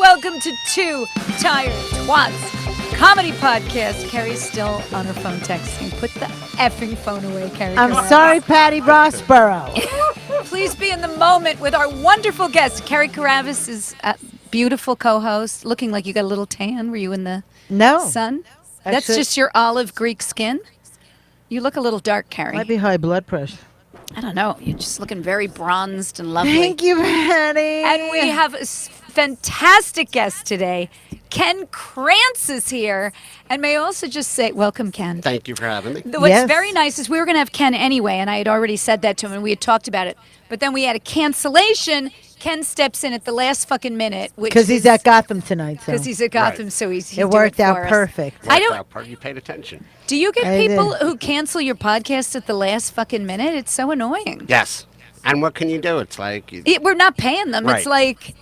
welcome to Two Tired Twats comedy podcast. Carrie's still on her phone texting. Put the effing phone away, Carrie. I'm sorry, Patty Rossborough. Please be in the moment with our wonderful guest. Carrie Karavis is a beautiful co-host, looking like you got a little tan. Were you in the sun? That's just your olive Greek skin. You look a little dark, Carrie. Might be high blood pressure. I don't know. You're just looking very bronzed and lovely. Thank you, Patty. And we have a fantastic guest today. Ken Krantz is here. And may I also just say, welcome, Ken. Thank you for having me. What's very nice is we were going to have Ken anyway, and I had already said that to him, and we had talked about it. But then we had a cancellation. Ken steps in at the last fucking minute. Because he's at Gotham tonight. Because he's at Gotham, so he's it worked out perfect. You paid attention. Do you get people who cancel your podcast at the last fucking minute? It's so annoying. Yes. And what can you do? It's like... we're not paying them. Right. It's like...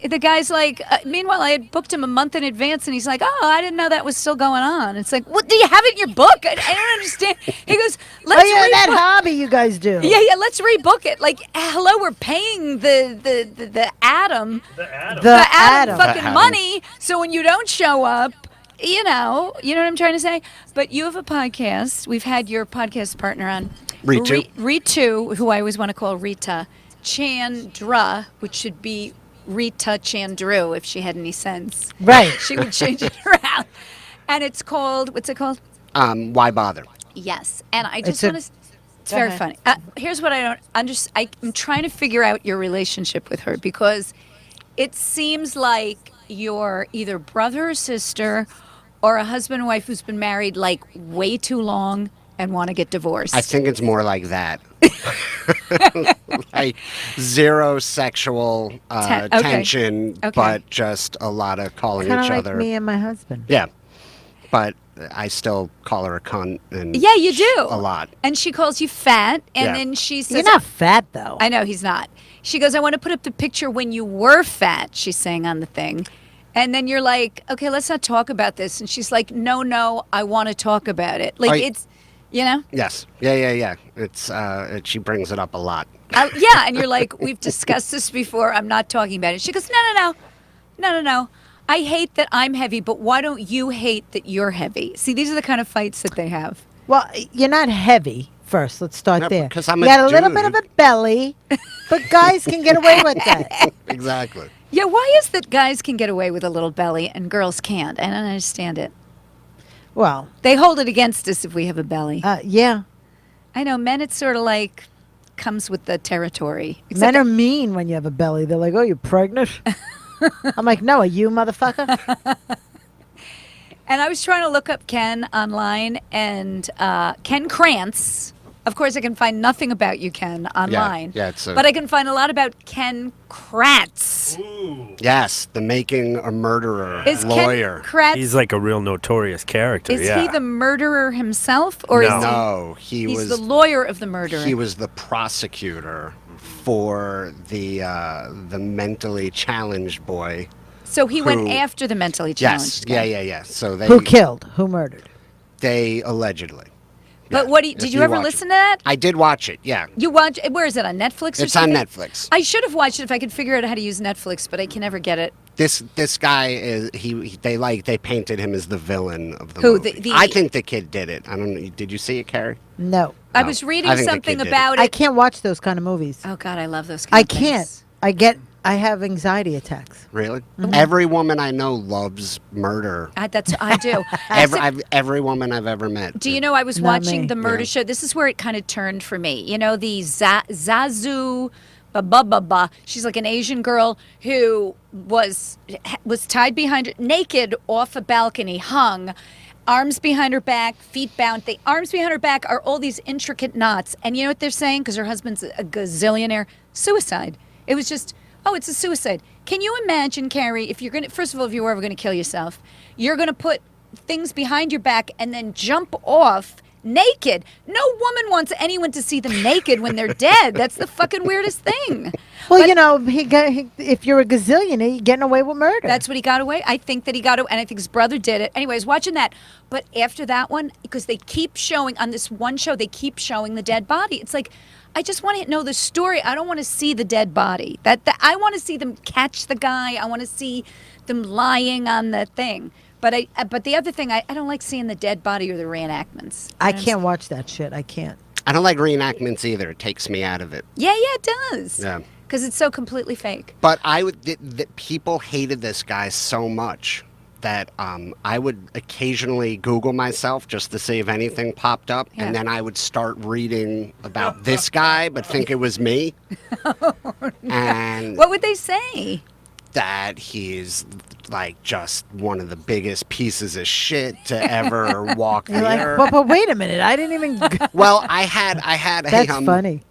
The guy's like, meanwhile, I had booked him a month in advance, and he's like, oh, I didn't know that was still going on. It's like, what, do you have it in your book? I don't understand. He goes, let's that hobby you guys do. Yeah, let's rebook it. Like, hello, we're paying the Adam. The Adam fucking money, so when you don't show up, you know what I'm trying to say? But you have a podcast. We've had your podcast partner on. Ritu, who I always want to call Rita Chandra, which should be Rita Chandru, if she had any sense. Right. She would change it around. And it's called, what's it called? Why Bother? Yes. And I just want to, it's very funny. Here's what I don't understand. I'm trying to figure out your relationship with her, because it seems like you're either brother or sister or a husband and wife who's been married like way too long and want to get divorced. I think it's more like that. Like zero sexual tension, but just a lot of calling Kinda each like other. Me and my husband. Yeah. But I still call her a cunt. And yeah, you do. A lot. And she calls you fat, and then she says... You're not fat, though. I know, he's not. She goes, I want to put up the picture when you were fat, she's saying on the thing. And then you're like, okay, let's not talk about this. And she's like, no, I want to talk about it. Like, it's... You know? Yes. Yeah. It's she brings it up a lot. Yeah, and you're like, we've discussed this before. I'm not talking about it. She goes, no. I hate that I'm heavy, but why don't you hate that you're heavy? See, these are the kind of fights that they have. Well, you're not heavy. First, let's start there. Because I'm you got a little bit of a belly, but guys can get away with that. Exactly. Yeah, why is that guys can get away with a little belly and girls can't? I don't understand it. Well, they hold it against us if we have a belly. Yeah. I know. Men, it's sort of like comes with the territory. Men are mean when you have a belly. They're like, oh, you're pregnant? I'm like, no, are you, motherfucker? And I was trying to look up Ken online, and Ken Krantz. Of course, I can find nothing about you, Ken, online. Yeah, but I can find a lot about Ken Krantz. Ooh. Yes, the making a murderer lawyer. Ken Krantz, he's like a real notorious character. Is he the murderer himself, or no? He's the lawyer of the murderer. He was the prosecutor for the mentally challenged boy. So he went after the mentally challenged guy. Yeah. So who killed? Who murdered? They allegedly. But did you ever listen to that? I did watch it, yeah. You watch? Where is it, on Netflix or something? It's on Netflix. I should have watched it if I could figure out how to use Netflix, but I can never get it. This guy is they painted him as the villain of the movie. I think the kid did it. I don't know. Did you see it, Carrie? No. I was reading something about it. I can't watch those kind of movies. Oh God, I love those kind of things. I can't. I have anxiety attacks. Really? Mm-hmm. Every woman I know loves murder. I do. Every woman I've ever met. Do you know, I was watching the murder show. This is where it kind of turned for me. You know, the Zazu, she's like an Asian girl who was tied behind, naked off a balcony, hung, arms behind her back, feet bound. The arms behind her back are all these intricate knots. And you know what they're saying? Because her husband's a gazillionaire. Suicide. It was just... Oh, it's a suicide. Can you imagine, Carrie, if you're going to, first of all, if you were ever going to kill yourself, you're going to put things behind your back and then jump off naked. No woman wants anyone to see them naked when they're dead. That's the fucking weirdest thing. Well, but, you know, if you're a gazillionaire, you're getting away with murder. That's what he got away. I think that he got away, and I think his brother did it. Anyways, watching that. But after that one, because they keep showing, on this one show, they keep showing the dead body. It's like, I just want to know the story. I don't want to see the dead body. I want to see them catch the guy. I want to see them lying on the thing. But the other thing, I don't like seeing the dead body or the reenactments. I can't watch that shit. I can't. I don't like reenactments either. It takes me out of it. Yeah, it does. Yeah. Because it's so completely fake. But people hated this guy so much that I would occasionally Google myself just to see if anything popped up, and then I would start reading about this guy, but think it was me. And what would they say? That he's like just one of the biggest pieces of shit to ever walk the earth. But wait a minute, I didn't even. Well, I had. That's funny.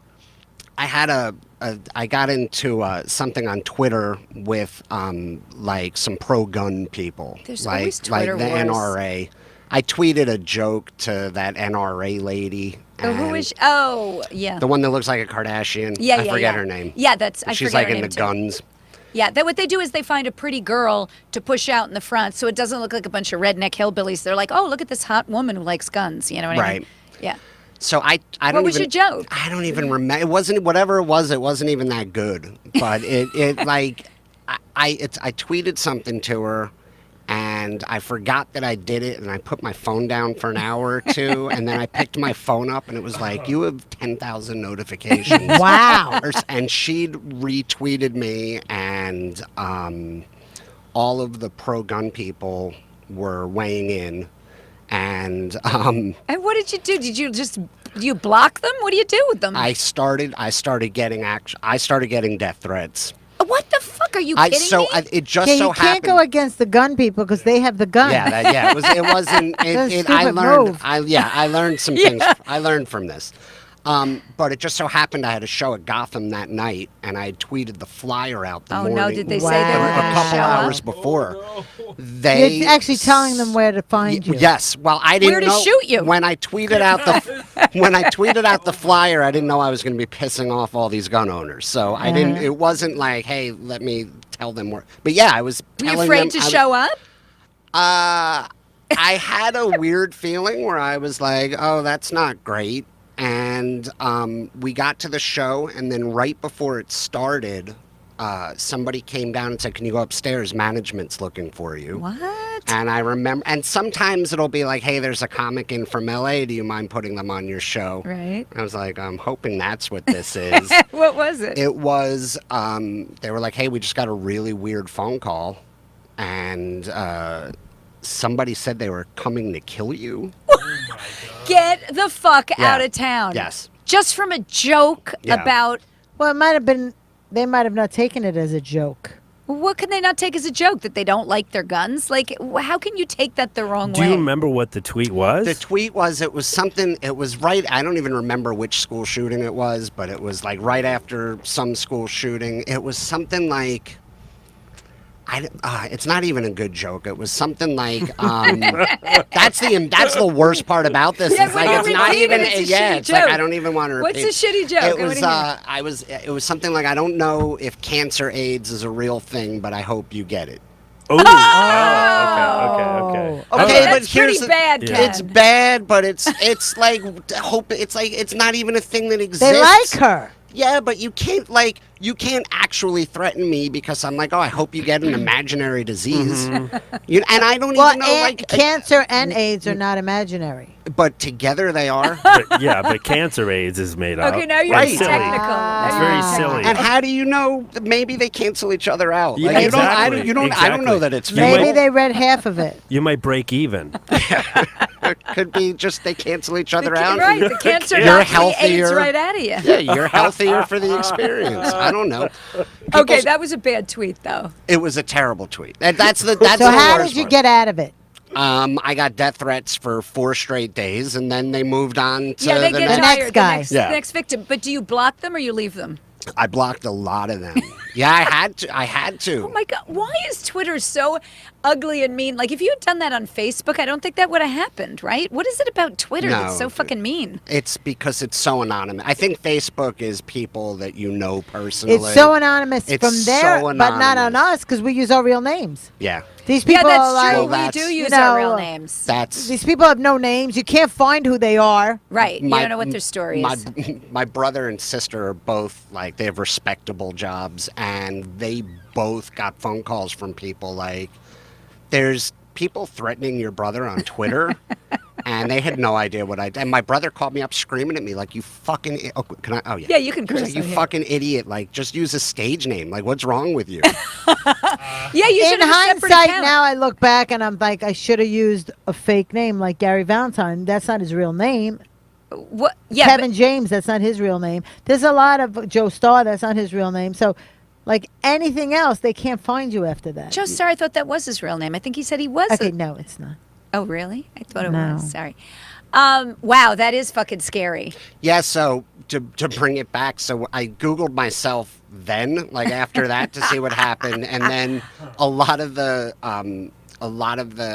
I got into something on Twitter with like some pro-gun people. There's like always Twitter the wars. NRA. I tweeted a joke to that NRA lady. Who is? Oh, yeah. The one that looks like a Kardashian. Yeah, I forget her name. Yeah, She's forget like her into name too. guns. Yeah, what they do is they find a pretty girl to push out in the front, so it doesn't look like a bunch of redneck hillbillies. They're like, oh, look at this hot woman who likes guns. You know what I mean? Right. Yeah. So I don't What was even, your joke? I don't even remember. It wasn't whatever it was. It wasn't even that good. But it like I tweeted something to her, and I forgot that I did it, and I put my phone down for an hour or two, and then I picked my phone up, and it was like, you have 10,000 notifications. Wow. And she'd retweeted me, and all of the pro-gun people were weighing in. And what did you do? Do you block them? What do you do with them? I started getting death threats. What the fuck? Are you kidding me? It just Yeah, so you can't happened. go against the gun people because they have the gun. Yeah, it wasn't. That's a I stupid learned. move. I learned some things. I learned from this. But it just so happened I had a show at Gotham that night, and I tweeted the flyer out the morning. Oh, no, did they say they were a going to couple show hours up? before? You're actually telling them where to find you. Yes. Well, I didn't Where to know shoot you. when I tweeted out the flyer. I didn't know I was going to be pissing off all these gun owners. So I didn't. It wasn't like, hey, let me tell them where. But yeah, I was. Were you telling afraid them, to show up? I had a weird feeling where I was like, oh, that's not great. And we got to the show, and then right before it started, somebody came down and said, can you go upstairs? Management's looking for you. What? And I remember, and sometimes it'll be like, hey, there's a comic in from LA. Do you mind putting them on your show? Right. I was like, I'm hoping that's what this is. What was it? It was, they were like, hey, we just got a really weird phone call. And somebody said they were coming to kill you. Get the fuck out of town. Yes. Just from a joke about... Well, it might have been. They might have not taken it as a joke. What can they not take as a joke? That they don't like their guns? Like, how can you take that the wrong way? Do you remember what the tweet was? The tweet was, it was something, it was right, I don't even remember which school shooting it was, but it was like right after some school shooting. It was something like, it's not even a good joke. It was something like, that's the worst part about this. Yeah, it's when like, you it's not repeat even, it, it's a yeah, shitty it's like, joke. I don't even want to repeat. What's the shitty joke? It was, it was something like, I don't know if cancer AIDS is a real thing, but I hope you get it. Ooh. Oh! Okay. Okay, that's but here's pretty bad, Ken. It's bad, but it's like it's not even a thing that exists. They like her. Yeah, but you can't actually threaten me because I'm like, oh, I hope you get an imaginary disease. And I don't even know, like, cancer and AIDS are not imaginary. but together they are. But cancer AIDS is made up. Okay, now you're Right. being Silly. technical. Now It's you're very being silly. And how do you know? Maybe they cancel each other out. Yeah, Like, exactly. I don't know that it's You fair. Maybe might- they read half of it. You might break even. It could be just they cancel each other technical. out. Right, the cancer You're knocks the AIDS healthier. right out of you. Yeah, you're healthier for the experience. I don't know. Okay, People's- that was a bad tweet, though. It was a terrible tweet. That's So the how worst did you one. get out of it? I got death threats for 4 straight days, and then they moved on to Yeah, they the get next. next tired. guy. The Yeah. next victim. But do you block them or you leave them? I blocked a lot of them. Yeah, I had to. Oh my God, why is Twitter so ugly and mean? Like, if you had done that on Facebook, I don't think that would have happened, right? What is it about Twitter that's so No. fucking mean? It's because it's so anonymous. I think Facebook is people that you know personally. It's so anonymous It's from there, so but not on anonymous. us because we use our real names. Yeah. These Yeah, people that's are like, true. Well, We do that's- use you our know, real names. That's these people have no names. You can't find who they are. Right. You don't know what their story my, is. My brother and sister are both like they have respectable jobs, and they both got phone calls from people like, "There's people threatening your brother on Twitter." And they had no idea what I did. And my brother called me up screaming at me like, "You fucking oh, can I? Oh yeah, Yeah, you can He was curse like, "You on here." fucking idiot! Like, just use a stage name. Like, what's wrong with you?" Yeah, you should In have a separate hindsight, account. now I look back and I'm like, I should have used a fake name like Gary Valentine. That's not his real name. What? Yeah, Kevin James, that's not his real name. There's a lot of Joe Starr, that's not his real name. So, like anything else, they can't find you after that. but Joe Starr, I thought that was his real name. I think he said he was. Okay, no, it's not. Oh, really? I thought it No. was. Sorry. Wow, that is fucking scary. Yeah, so to bring it back, so I Googled myself then, like after that, to see what happened, and then a lot of the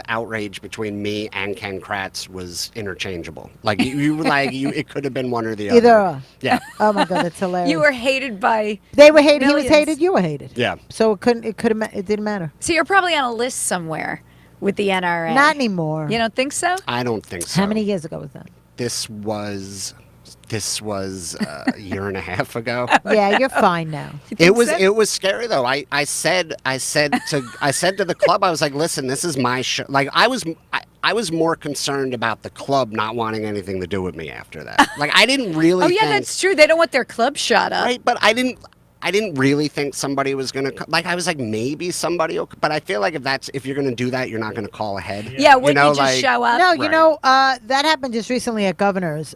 outrage between me and Ken Krantz was interchangeable. Like it could have been one or the other. Either or. Yeah, Oh my God, that's hilarious. You were hated by. They were hated. He millions. was hated. You were hated. yeah. So it couldn't. It didn't matter. So you're probably on a list somewhere with the NRA. Not anymore. You don't think so? I don't think so. How many years ago was that? This was a year and a half ago. Yeah, you're fine now. It was so? it was scary though. I said to the club, I was like, listen, this is my show. Like I was more concerned about the club not wanting anything to do with me after that. Like I didn't really. Oh yeah, think, that's true. They don't want their club shot up. right. But I didn't really think somebody was gonna like. I was like, maybe somebody will. But I feel like if you're gonna do that, you're not gonna call ahead. Yeah, wouldn't you, just like, show up? No, you Right. know, that happened just recently at Governor's.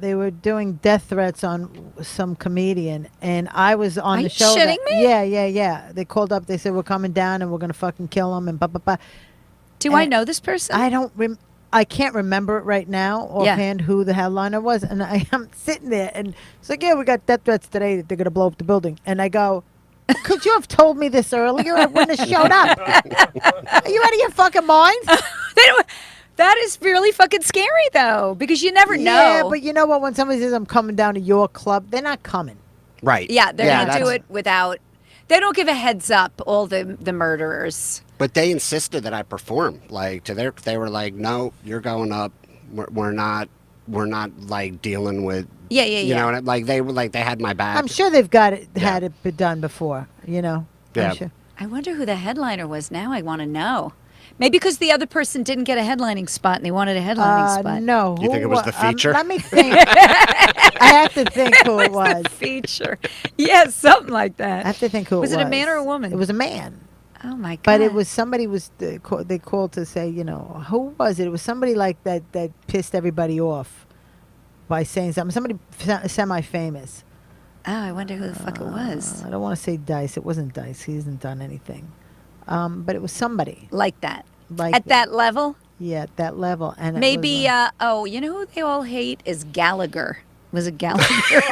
They were doing death threats on some comedian, and I was on Are the you show. shitting me? Yeah. They called up. They said, we're coming down and we're going to fucking kill him and blah, blah, blah. Do I know this person? I can't remember it right now offhand who the headliner was. And I'm sitting there and it's like, yeah, we got death threats today that they're going to blow up the building. And I go, could you have told me this earlier? I wouldn't have showed up. Are you out of your fucking mind? They don't- that is really fucking scary though, because you never know. Yeah, but you know what? When somebody says I'm coming down to your club, they're not coming. Right. Yeah, they're gonna do that's- it without. They don't give a heads up. All the murderers. But they insisted that I perform. Like they were like, no, you're going up. We're not like dealing with. Yeah. You know, and like they were like they had my back. I'm sure they've got it, Yeah. had it been done before, you know. I'm Yeah. sure. I wonder who the headliner was. Now I want to know. Maybe because the other person didn't get a headlining spot and they wanted a headlining spot. No. You think it was the feature? Let me think. I have to think who it was. Feature. Yeah, something like I that. have to think who Was it it was. a man or a woman? It was a man. Oh my god. But it was somebody they called to say, you know, who was it? It was somebody like that pissed everybody off by saying something. Somebody semi-famous. Oh, I wonder who the fuck it was. I don't want to say Dice. It wasn't Dice. He hasn't done anything. But it was somebody Like that. like At that level? Yeah, at that level. And it Maybe was, you know who they all hate is Gallagher. Was it Gallagher?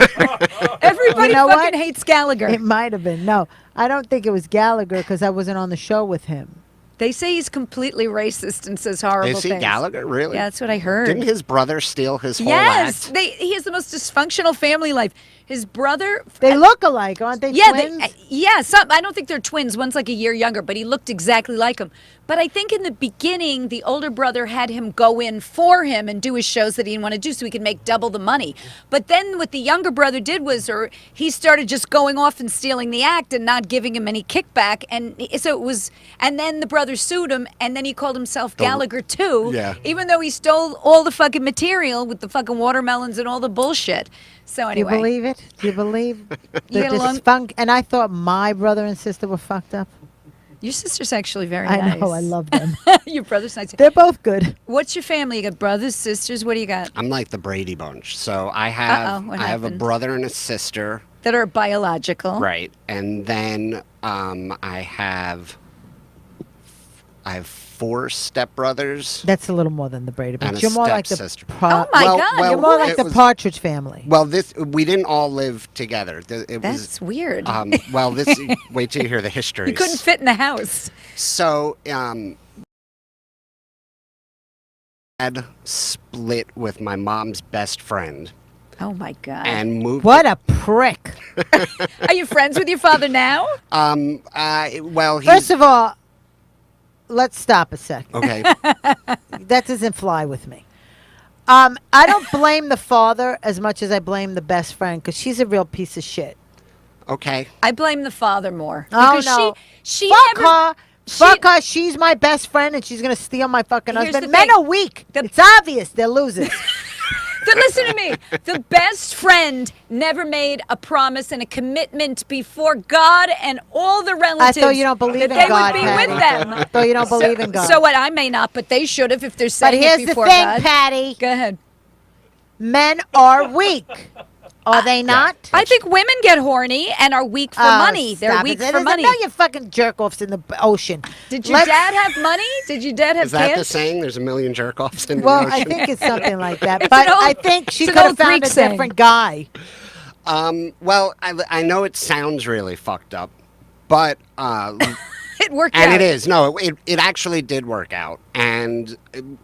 Everybody You know fucking what? hates Gallagher. it might have been. No, I don't think it was Gallagher because I wasn't on the show with him. They say he's completely racist and says horrible Is he things. Gallagher? Really? Yeah, that's what I heard. Didn't his brother steal his whole Yes, act? he has the most dysfunctional family life. His brother. They look alike, aren't they? Yeah, twins? I don't think they're twins. One's like a year younger, but he looked exactly like him. But I think in the beginning, the older brother had him go in for him and do his shows that he didn't want to do so he could make double the money. But then what the younger brother did was, he started just going off and stealing the act and not giving him any kickback. And so it was, and then the brother sued him, and then he called himself Gallagher too. Yeah. Even though he stole all the fucking material with the fucking watermelons and all the bullshit. So Do you anyway. believe it? Do you believe the You get along- dysfunction? And I thought my brother and sister were fucked up. Your sister's actually very I nice. know. I love them. Your brother's nice. They're both good. What's your family? You got brothers, sisters? What do you got? I'm like the Brady Bunch. So I have What I have a happened? brother and a sister. That are biological. Right. And then I have 4 stepbrothers. That's a little more than the Brady And Bunch. a You're more like the stepsister. Oh my Well- God. well, You're more like it the was- Partridge Family. Well, we didn't all live together. It That's weird. was wait till you hear the history. you couldn't fit in the house. So, had split with my mom's best friend Oh my God. and moved. What a prick! Are you friends with your father now? Well, he's First of all, let's stop a second. Okay. That doesn't fly with me. I don't blame the father as much as I blame the best friend because she's a real piece of shit. Okay. I blame the father more. Oh, Because no. she Fuck never, her. she- Fuck her. She's my best friend and she's going to steal my fucking Here's husband. the Men thing. are weak. The- It's obvious. They're losers. Then listen to me. The best friend never made a promise and a commitment before God and all the relatives. thought you don't believe that in they God, would be Patty. with them. I thought you don't believe in God. So what? I may not, but they should have if they're But saying here's it the before thing, God. Patty. Go ahead. Men are weak. Are they not? I think women get horny and are weak for Oh, money. They're stop weak it. for There's money. a million fucking jerk-offs in the ocean. Did your Let's- dad have money? Did your dad have Is that kids? the saying? There's a million jerk-offs in Well, the I ocean? think it's something like that. It's But an old- I think she it's an could have old found Greek a saying. different guy. Well, I know it sounds really fucked up, but It worked and out. it is. No, it actually did work out. And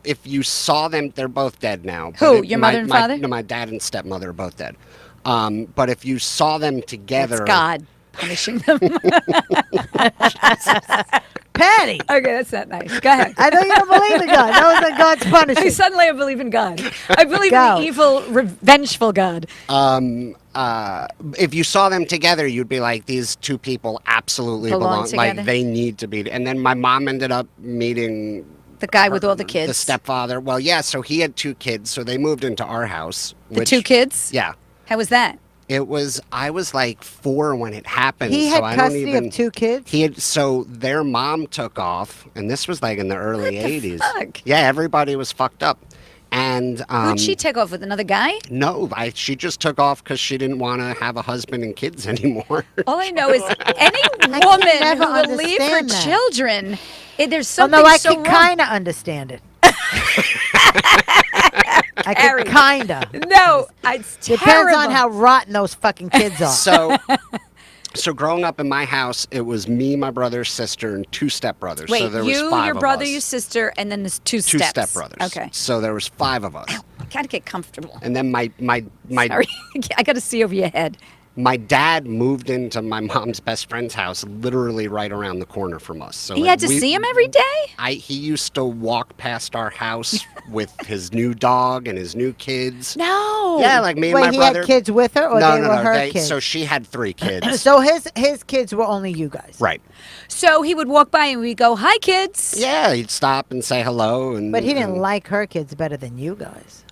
if you saw them, they're both dead now. But Who, your mother and father? No, my dad and stepmother are both dead. But if you saw them together, That's God punishing them. Patty. Okay, that's not nice. Go ahead. I know you don't believe in God. That was God's punishment. Suddenly I believe in God. I believe in Go. the evil, revengeful God. if you saw them together, you'd be like, these two people absolutely Belong belong. Like together. they need to be. And then my mom ended up meeting The guy with all the kids. the stepfather. Well, yeah. So he had two kids. So they moved into our house. The two kids? Yeah. How was that? I was like 4 when it happened. He so had I don't custody even, of two kids? So their mom took off, and this was like in the early 80s. fuck? Yeah, everybody was fucked up. And Who'd she take off with? Another guy? no, she just took off because she didn't want to have a husband and kids anymore. All I know is any can woman never who will leave her understand that. children, there's Well, something no, I so can wrong. kind of understand it. I Carrie. can kind of. No, it's Depends terrible. on how rotten those fucking kids are. So growing up in my house, it was me, my brother, sister, and 2 stepbrothers. Wait, so there was you, 5 your of brother, us. your sister, and then there's 2 2 steps. stepbrothers. Okay. So there was 5 of us. Gotta get comfortable. And then my Sorry, I gotta see over your head. my dad moved into my mom's best friend's house literally right around the corner from us. So He had to see him every day? He used to walk past our house with his new dog and his new kids. No. Yeah, like me and Wait, my he brother. had kids with her, or no, they no, were no. her kids? So she had 3 kids. So his kids were only you guys. Right. So he would walk by and we'd go, "Hi, kids." Yeah, he'd stop and say hello. But he didn't and, like her kids better than you guys.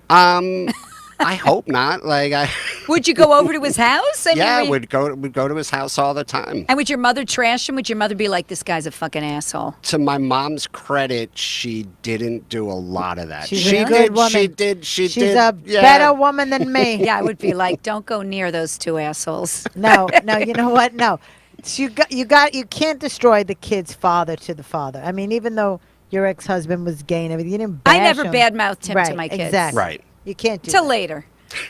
I hope not. Like Would you go over to his house? And yeah, you we'd go to his house all the time. And would your mother trash him? Would your mother be like, "This guy's a fucking asshole"? To my mom's credit, she didn't do a lot of that. She's she a did. good woman. She did. She She's did. a yeah. better woman than me. Yeah, I would be like, "Don't go near those 2 assholes." No, you know what? No. You can't destroy the kid's father to the father. I mean, even though your ex-husband was gay and everything, you didn't bash I never him. badmouthed him to Right, my kids. Exactly. Right. You can't do Till that. later.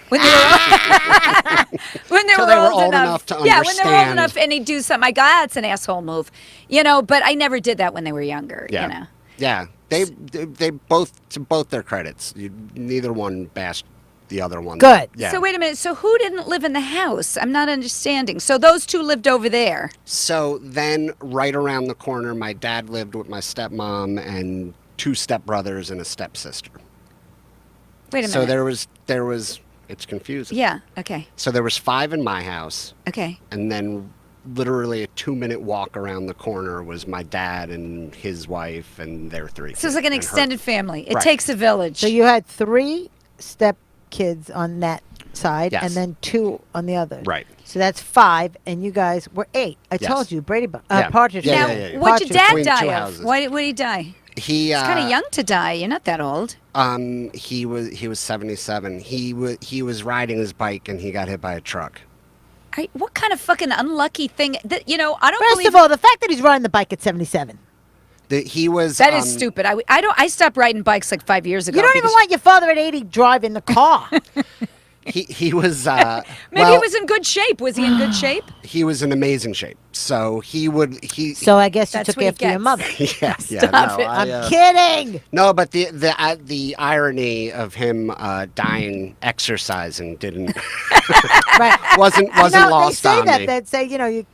When they were, when they Till were they were old old enough to Yeah, when they were old understand. enough and he'd do something, I go, "Ah, it's an asshole move." You know, but I never did that when they were younger, Yeah. you know. Yeah. They both, to both their credits, neither one bashed the other one. Good. Yeah. So wait a minute. So who didn't live in the house? I'm not understanding. So those 2 lived over there. So then, right around the corner, my dad lived with my stepmom and 2 stepbrothers and a stepsister. Wait a minute. So there was. It's confusing. Yeah. Okay. So there was 5 in my house, Okay. and then literally a 2-minute walk around the corner was my dad and his wife and their 3 kids. So it's like an and her. extended family. It Right. takes a village. So you had 3 step kids on that side, Yes. and then 2 on the other. Right. So that's 5, and you guys were 8. I Yes. told you, Brady Yeah. Partridge. Yeah, now, yeah, yeah. what'd your dad Between die 2 of? houses. Why did he die? He He's kind of young to die. You're not that old. He was 77. He was riding his bike and he got hit by a truck. What kind of fucking unlucky thing? That, I don't First believe. of all, the fact that he's riding the bike at 77. He was. That is stupid. I stopped riding bikes like 5 years ago. You don't even because- want your father at 80 driving the car. He was. Maybe he was in good shape. Was he in good shape? He was in amazing shape. So he would. He. So I guess you That's took what he after your gets. mother. yeah. Stop No, it. I'm kidding. No, but the irony of him dying exercising didn't Right. wasn't No, lost they say on that. me. They'd say, you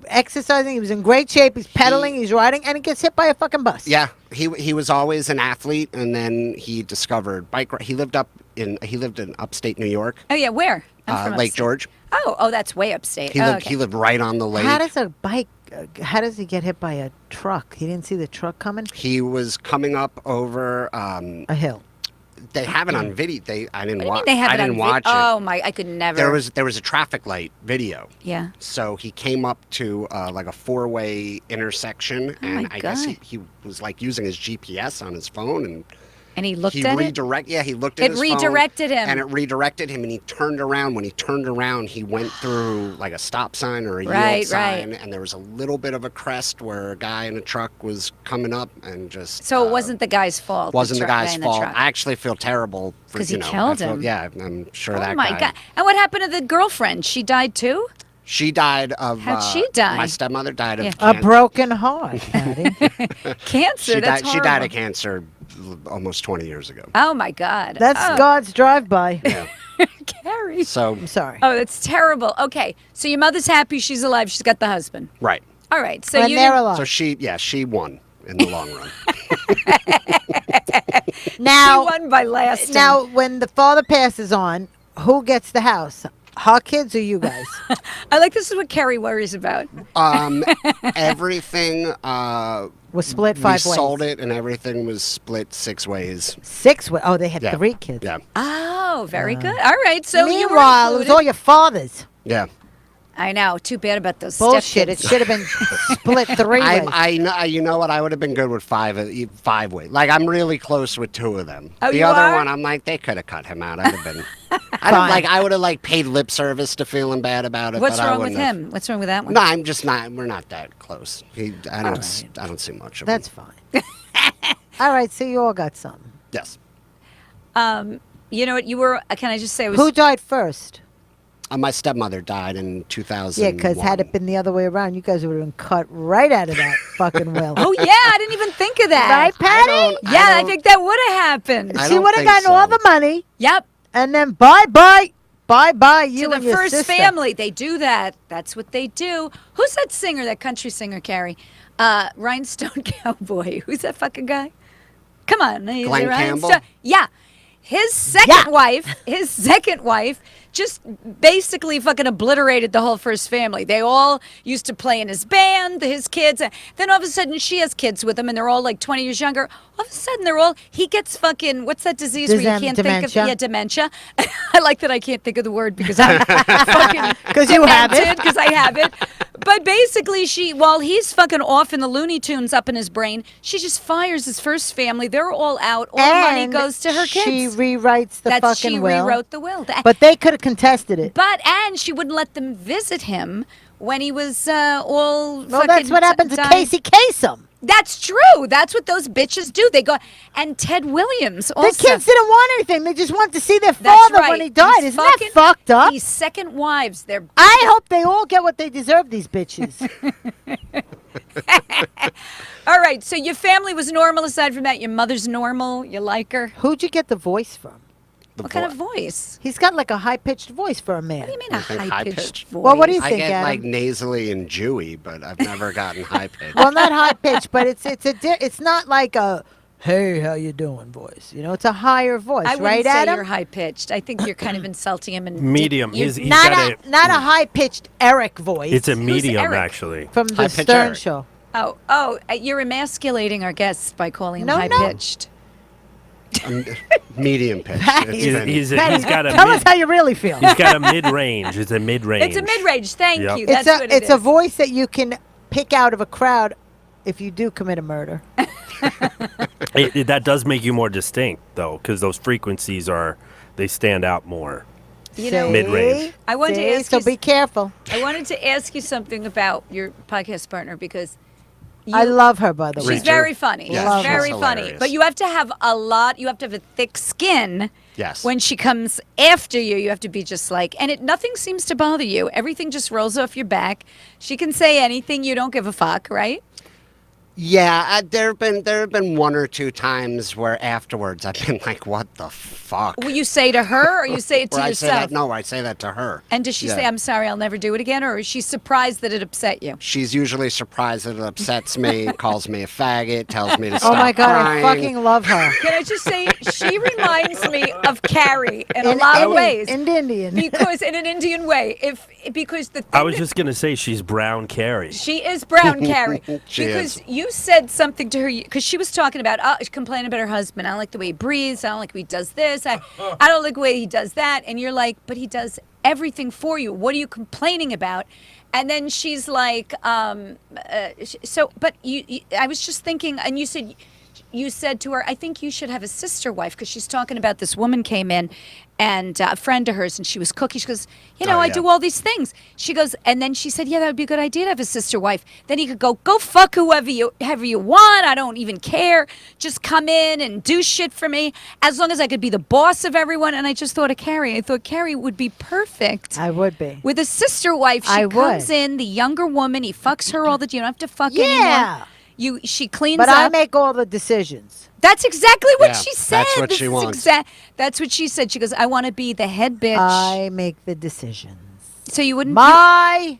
exercising. He was in great shape. He's pedaling. He's riding, and he gets hit by a fucking bus. Yeah, he was always an athlete, and then he discovered he lived in upstate New York. Oh yeah, where? I'm from Lake upstate. George. Oh, that's way upstate. He lived right on the lake. How does a bike? How does he get hit by a truck? He didn't see the truck coming. He was coming up over. A hill. They have it on video. I didn't watch. They have I it on didn't watch it. Oh my! I could never. There was a traffic light video. Yeah. So he came up to like a 4-way intersection, and my I guess God. he was like using his GPS on his phone, and he looked he at redirect. Yeah, he looked at It his phone, redirected him. and it redirected him, and he turned around. When he turned around, he went through like a stop sign or a Right, yield sign, right. and there was a little bit of a crest where a guy in a truck was coming up, and just So it wasn't the guy's fault. wasn't the guy guy's in the fault. truck. I actually feel terrible for 'Cause he you know, killed I feel- him. Yeah, I'm sure Oh that my guy. God! And what happened to the girlfriend? She died too. She died of. How'd she die? My stepmother died of Yeah. A cancer. broken heart, Patty. Cancer. She That's died. She died horrible. of cancer almost 20 years ago. Oh my God! That's oh, God's drive-by. Yeah. Carrie. So I'm sorry. Oh, that's terrible. Okay, so your mother's happy she's alive. She's got the husband. right. All right. So And you they're didn't- alive. So she won in the long run. she Now, won by last. now, when the father passes on, who gets the house? Her kids or you guys? I like this is what Carrie worries about. Everything. Was split We 5 ways. sold it, and everything was split 6 ways. 6 ways. Oh, they had Yeah. 3 kids. Yeah. Oh, very good. All right. So you were Meanwhile, it was included. all your fathers. Yeah. I know. Too bad about those Bullshit. It stepkids. should have been split 3 ways. I know. You know what? I would have been good with 5 ways. Like I'm really close with 2 of them. Oh, the you other are? one, I'm like, they could have cut him out. I'd have been. Fine. I would have like paid lip service to feeling bad about it. What's but I wrong with wouldn't have. him? What's wrong with that one? No, I'm just not. We're not that close. I don't see much of That's him. fine. All right, so you all got something. Yes. You know what? You were. Can I just say? I was, Who died first? My stepmother died in 2000. Yeah, because had it been the other way around, you guys would have been cut right out of that fucking will. Oh yeah, I didn't even think of that. Right, Patty? Yeah, I think that would have happened. I She don't would have think gotten all so. the money, Yep. and then bye-bye, you To the and your first sister. family, they do that. That's what they do. Who's that singer? That country singer, Carrie? Rhinestone Cowboy. Who's that fucking guy? Come on, is it Glenn Rhinestone? Campbell? Yeah. His second wife just basically fucking obliterated the whole first family. They all used to play in his band, his kids. Then all of a sudden she has kids with him and they're all like 20 years younger. All of a sudden he gets fucking, what's that disease where you can't Dementia. think of? Yeah, dementia. I like that I can't think of the word because I'm fucking Because you have it. because I have it. But basically, while he's fucking off in the Looney Tunes up in his brain, she just fires his first family. They're all out. All the money And goes to her kids. She rewrites the fucking she will. rewrote the will. But they could have contested it. And she wouldn't let them visit him when he was all. Well, fucking that's what happened to dying. Casey Kasem. That's true. That's what those bitches do. They go and Ted Williams also. The kids didn't want anything. They just wanted to see their That's father right. when he died. These Isn't that fucking- fucked up? These second wives, they're I hope they all get what they deserve, these bitches. all right. So your family was normal. Aside from that, your mother's normal. You like her. Who'd you get the voice from? What kind of voice? He's got like a high-pitched voice for a man. What do you mean a You think high-pitched high-pitched? voice? Well, what do you I think, get Adam? like nasally and dewy, but I've never gotten high pitched. Well, not high-pitched, but it's not like a "Hey, how you doing" voice. You know, it's a higher voice, I wouldn't right, say Adam? you're high-pitched. I think you're kind of insulting him. And Medium. you- He's not got not a high-pitched Eric voice. It's a medium, Eric? actually. from the High-pitched Stern Eric. Show. you're emasculating our guests by calling him No, no. high-pitched. Medium pitch. Patty, It's been- Patty, He's got a tell us mid, how you really feel. he's got a mid-range. It's a mid-range. It's a mid-range. Thank Yep. you. That's It's what a it is. voice that you can pick out of a crowd if you do commit a murder. That does make you more distinct, though, because those frequencies they stand out more. You know, Mid-range. I wanted to See? ask So you. be careful. I wanted to ask you something about your podcast partner because I love her, by the way. she's very funny. Yeah, she's she's very funny. hilarious. But you have to have a lot. You have to have a thick skin. Yes. When she comes after you, you have to be just like, and nothing seems to bother you. Everything just rolls off your back. She can say anything. You don't give a fuck, right? Yeah, there have been one or two times where afterwards I've been like, "What the fuck?" Will you say to her, or you say it to Or I yourself? say that. No, I say that to her. And does she say, "I'm sorry, I'll never do it again," or is she surprised that it upset you? She's usually surprised that it upsets me, calls me a faggot, tells me to stop Oh my God, crying. I fucking love her. Can I just say, she reminds me of Carrie in a lot of ways. In Indian. Because in an Indian way, because the thing I was just gonna say she's brown Carrie. she is brown Carrie. She because is. you said something to her because she was talking about complaining about her husband. I don't like the way he breathes. I don't like the way he does this. I don't like the way he does that. And you're like, but he does everything for you. What are you complaining about? And then she's like, but I was just thinking, and you said to her, I think you should have a sister wife, because she's talking about this woman came in and a friend of hers, and she was cooking. She goes, I do all these things. She goes, and then she said, yeah, that would be a good idea to have a sister wife. Then you could go fuck whoever you want. I don't even care. Just come in and do shit for me, as long as I could be the boss of everyone. And I just thought of Carrie. I thought Carrie would be perfect. I would be. With a sister wife, she comes in, the younger woman, he fucks her all the time. You don't have to fuck anymore. She cleans But up. I make all the decisions. That's exactly what Yeah, she said. that's what she wants. That's what she said. She goes, I want to be the head bitch. I make the decisions. So you wouldn't. My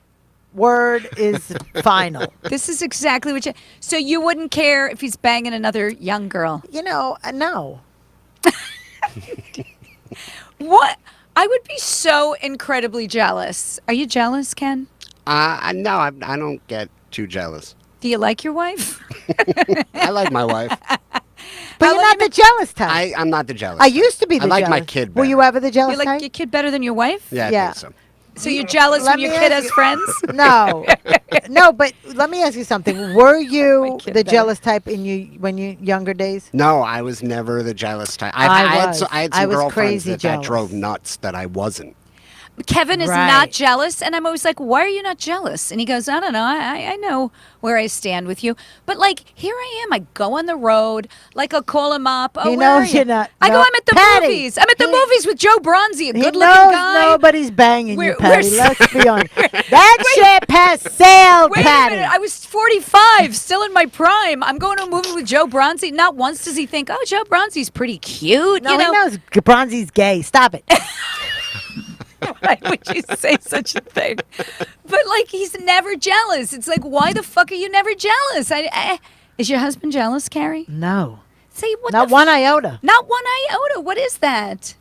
word is final. This is exactly what you. So you wouldn't care if he's banging another young girl. No. What? I would be so incredibly jealous. Are you jealous, Ken? No, I don't get too jealous. Do you like your wife? I like my wife. But you're not the jealous type. I'm not the jealous. I used to be the I like jealous. my kid Were better. you ever the jealous You like type? your kid better than your wife? Yeah, I Yeah. think so. So you're jealous Let when your me kid ask has you- friends? No. No, but let me ask you something. Were you kid the better. jealous type when you younger days? No, I was never the jealous type. I was. I had I some was girlfriends crazy that jealous. drove nuts that I wasn't. Kevin is Right. not jealous, and I'm always like, why are you not jealous? And he goes, I don't know, I know where I stand with you, but like, here I am, I go on the road, like I'll call him up. Oh, He where knows are you? you're not- I go, no, I'm at the Patty, movies. I'm at the he- movies with Joe Bronzy, a He good-looking knows guy. nobody's banging you, We're Patty. s- Let's be honest. That ship has sailed, Wait Patty. a minute, I was 45, still in my prime. I'm going to a movie with Joe Bronzy. Not once does he think, oh, Joe Bronzy's pretty cute. No, you know? he knows Bronzy's gay. Stop it. Why would you say such a thing? But like, he's never jealous. It's like, why the fuck are you never jealous? Is your husband jealous, Carrie? No. Say what? Not one iota. Not one iota. What is that?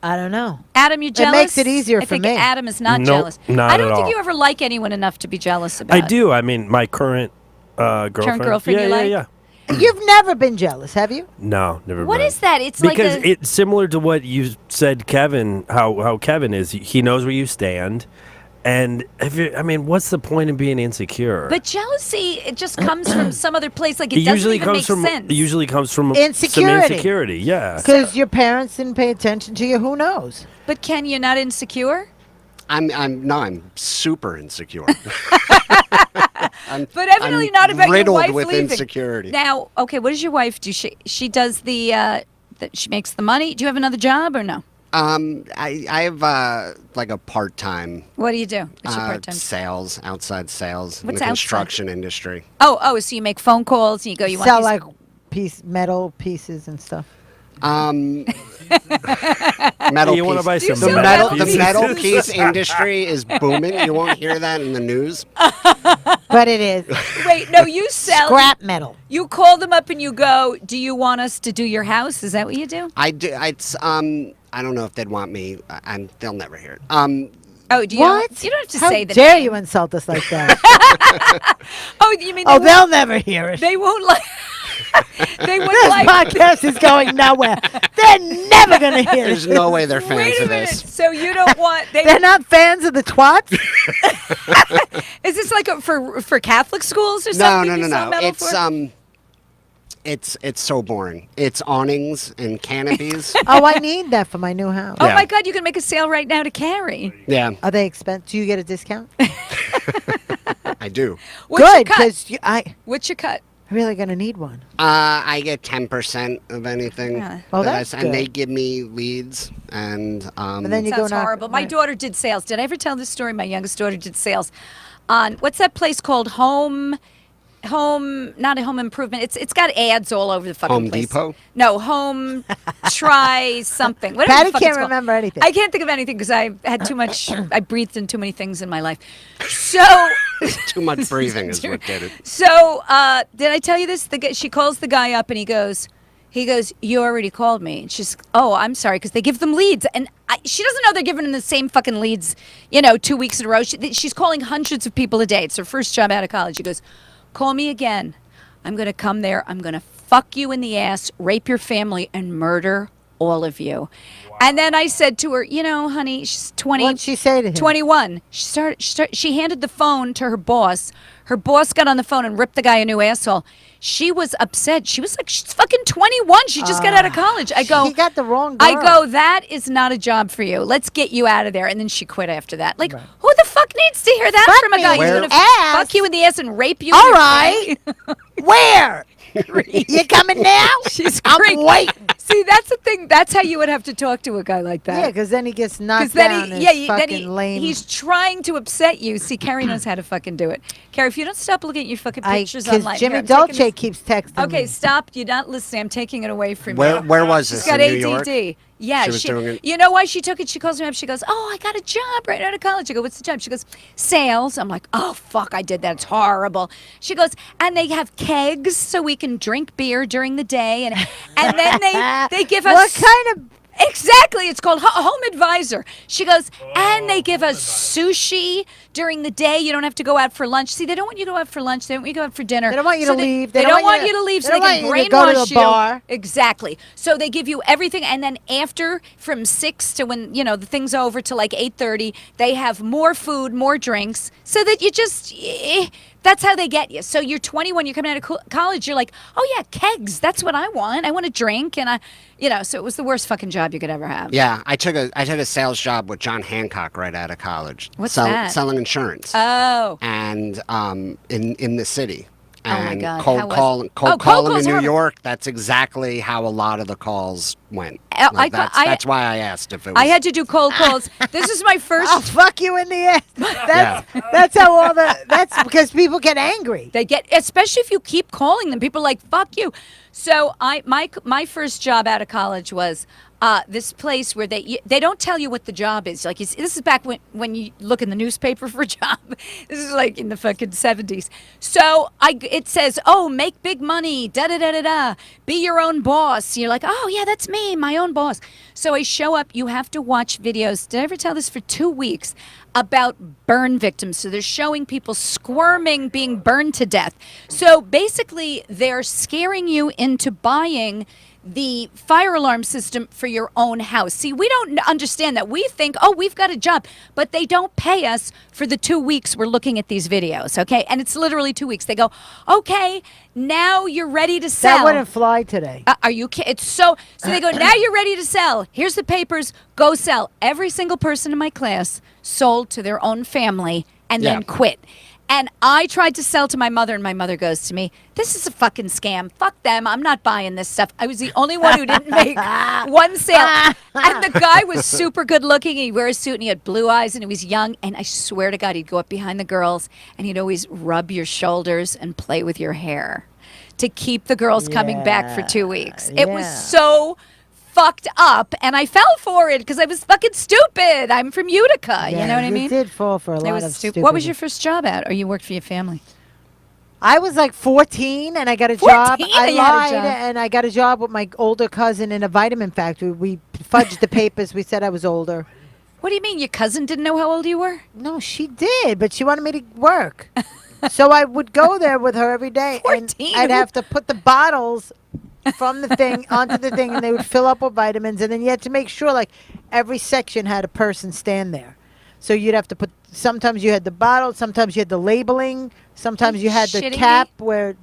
I don't know. Adam, you jealous? makes it easier I for think me. Adam is not Nope, jealous. not I don't at think all. you ever like anyone enough to be jealous about. I do. I mean, my current girlfriend. girlfriend Yeah, you yeah, like? yeah. You've never been jealous, have you? No, never. What been. is that? It's Because like a, it's similar to what you said, Kevin. How Kevin is. He knows where you stand, and what's the point in being insecure? But jealousy, it just comes from some other place. Like it it doesn't usually even comes make from. sense. It usually comes from Insecurity. Some insecurity. Yeah. Because your parents didn't pay attention to you. Who knows? But Ken, you're not insecure. I'm super insecure. But evidently I'm not about your riddled wife with leaving. insecurity. Now, okay, what does your wife do? She does she makes the money. Do you have another job or no? I have like a part-time What do you do? What's your part time? sales, outside sales in What's the outside? construction industry. Oh, so you make phone calls and you go. You Sell want like metal pieces and stuff. Metal you want to piece. buy Do you some sell The metal metal pieces? piece industry is booming. You won't hear that in the news. But it is Wait, no, you sell. scrap metal. You call them up and you go. Do you want us to do your house? Is that what you do? I do. I don't know if they'd want me. They'll never hear it. Oh, do you? What? You don't have to How say the dare name. you insult us like that? Oh, you mean Oh, they they'll never hear it. they won't like. They wouldn't This like. podcast is going nowhere. They're never going to hear There's it. no way they're fans Wait a of minute. this. So you don't want? They're not fans of the twats? Is this like for Catholic schools or No, something? no, no, you sell no. metal It's for? it's so boring. It's awnings and canopies. Oh, I need that for my new house. Oh Yeah. my God! You can make a sale right now to Carrie. Yeah, Are they expensive? Do you get a discount? I do. What's your Good, cut? because I What's your cut? really going to need one. I get 10% of anything. Yeah. Oh, that I that's s- and they good. give me leads, and then you go Sounds knock- horrible. My right. daughter did sales. Did I ever tell this story? My youngest daughter did sales on what's that place called? Home. not a home improvement. It's got ads all over the fucking Home place. Depot? No, home try something. Whatever Patty the fuck can't it's called. remember anything. I can't think of anything because I had too much. I breathed in too many things in my life. So Too much breathing is what did it. So did I tell you this? She calls the guy up and he goes, you already called me. And she's, oh, I'm sorry, because they give them leads. And she doesn't know they're giving them the same fucking leads, 2 weeks in a row. She's calling hundreds of people a day. It's her first job out of college. She goes, call me again. I'm going to come there. I'm going to fuck you in the ass, rape your family, and murder all of you. And then I said to her, honey, she's 20. What'd she say to him? 21. She handed the phone to her boss. Her boss got on the phone and ripped the guy a new asshole. She was upset. She was like, she's fucking 21. She just got out of college. I go, he got the wrong girl. I go, that is not a job for you. Let's get you out of there. And then she quit after that. Like, who the fuck needs to hear that Fuck from a me guy in who's the going to ass. fuck you in the ass and rape you? All right. Where? You coming now? She's I'm great. waiting. See, that's the thing. That's how you would have to talk to a guy like that. Yeah, because then he gets knocked Then down. he's trying to upset you. See, Carrie knows how to fucking do it. Carrie, if you don't stop looking at your fucking pictures online. Because Jimmy Here, I'm taking Dolce this- keeps texting Okay, me. stop. You're not listening. I'm taking it away from Where you. where was She's this? got In New ADD. York? Yeah, She was doing it. You know why she took it? She calls me up. She goes, "Oh, I got a job right out of college." I go, "What's the job?" She goes, "Sales." I'm like, "Oh fuck, I did that. It's horrible." She goes, "And they have kegs so we can drink beer during the day, and then they give us What kind of... Exactly. It's called Home Advisor. She goes, and they give us sushi during the day. You don't have to go out for lunch. See, they don't want you to go out for lunch. They don't want you to go out for dinner. They don't want you So to leave. They don't want you to leave so they can don't want you to go to brainwash the bar. you. Exactly. So they give you everything. And then after, from 6 to when, the thing's over to like 8:30, they have more food, more drinks so that you just... That's how they get you. So you're 21, you're coming out of college, you're like, oh yeah, kegs, that's what I want. I want to drink. And so it was the worst fucking job you could ever have. Yeah, I took a sales job with John Hancock right out of college. What's that? Selling insurance. Oh. And in the city. Oh, my And God. cold How was calling it? Oh, cold calling calls in New horrible. York. That's exactly how a lot of the calls went. That's why I asked if it was. I had to do cold calls. This is my first. I'll fuck you in the ass. That's how all that's because people get angry. They get, especially if you keep calling them. People are like, fuck you. So my first job out of college was this place where they don't tell you what the job is. Like this is back when you look in the newspaper for a job. This is like in the fucking 70s. So it says, oh, make big money, da da da da da. Be your own boss. You're like, oh yeah, that's me, my own boss. So I show up. You have to watch videos. Did I ever tell this for 2 weeks? About burn victims. So they're showing people squirming, being burned to death. So basically, they're scaring you into buying the fire alarm system for your own house. See, we don't understand that. We think, oh, we've got a job, but they don't pay us for the 2 weeks we're looking at these videos, okay? And it's literally 2 weeks. They go, okay, now you're ready to sell. That wouldn't fly today. Are you kidding? It's so they go, now you're ready to sell. Here's the papers. Go sell. Every single person in my class sold to their own family and then quit. And I tried to sell to my mother, and my mother goes to me, this is a fucking scam. Fuck them. I'm not buying this stuff. I was the only one who didn't make one sale. And the guy was super good looking. He wore a suit, and he had blue eyes, and he was young. And I swear to God, he'd go up behind the girls, and he'd always rub your shoulders and play with your hair to keep the girls coming back for 2 weeks. It was so fucked up, and I fell for it because I was fucking stupid. I'm from Utica, you know what I mean? You did fall for a lot of stupid. What was your first job at, or you worked for your family? I was like 14, and I got a 14, job. I and you had a lied, job. and I got a job with my older cousin in a vitamin factory. We fudged the papers. We said I was older. What do you mean? Your cousin didn't know how old you were? No, she did, but she wanted me to work. So I would go there with her every day, and 14? I'd have to put the bottles from the thing onto the thing, and they would fill up with vitamins, and then you had to make sure like every section had a person stand there. So you'd have to put, sometimes you had the bottle, sometimes you had the labeling, sometimes you had the shitting cap me? where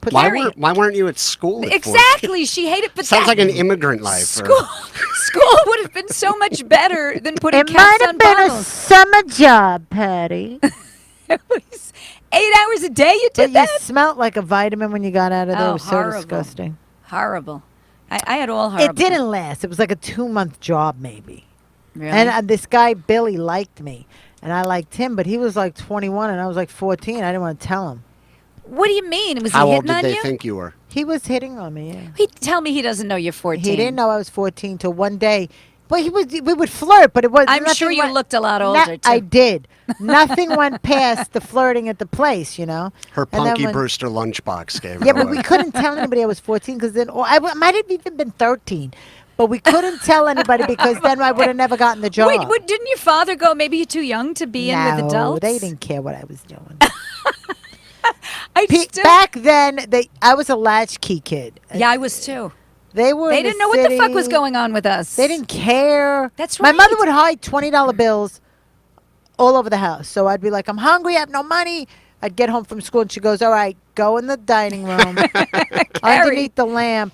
put Why weren't you at school? At 14? Exactly. She hated, but Sounds that- like an immigrant life. School would have been so much better than putting It might caps have on been a bottles. summer job, Patty. It was 8 hours a day you But did you that? smelled like a vitamin when you got out of there. Oh, It was so horrible. disgusting. Horrible. I had all horrible. It didn't last. It was like a 2-month job, maybe. Really? And this guy, Billy, liked me. And I liked him, but he was like 21 and I was like 14. I didn't want to tell him. What do you mean? Was How he old hitting did on they you? think you were? He was hitting on me. Yeah. He tell me he doesn't know you're 14. He didn't know I was 14 till one day. But we would flirt, but it was. I'm sure you looked a lot older, too. I did. Nothing went past the flirting at the place, Her And then Punky when- Brewster lunchbox gave Yeah, it but away. we couldn't tell anybody I was 14 because then, or I might have even been 13, but we couldn't tell anybody because then I would have never gotten the job. Wait, didn't your father go, maybe you're too young to be in with adults? They didn't care what I was doing. Still, Back then, I was a latchkey kid. yeah, I was too. They were. They in the didn't know what the fuck was city. going on with us. They didn't care. That's My mother right. would hide $20 bills all over the house. So I'd be like, I'm hungry, I have no money. I'd get home from school and she goes, all right, go in the dining room. Underneath the lamp,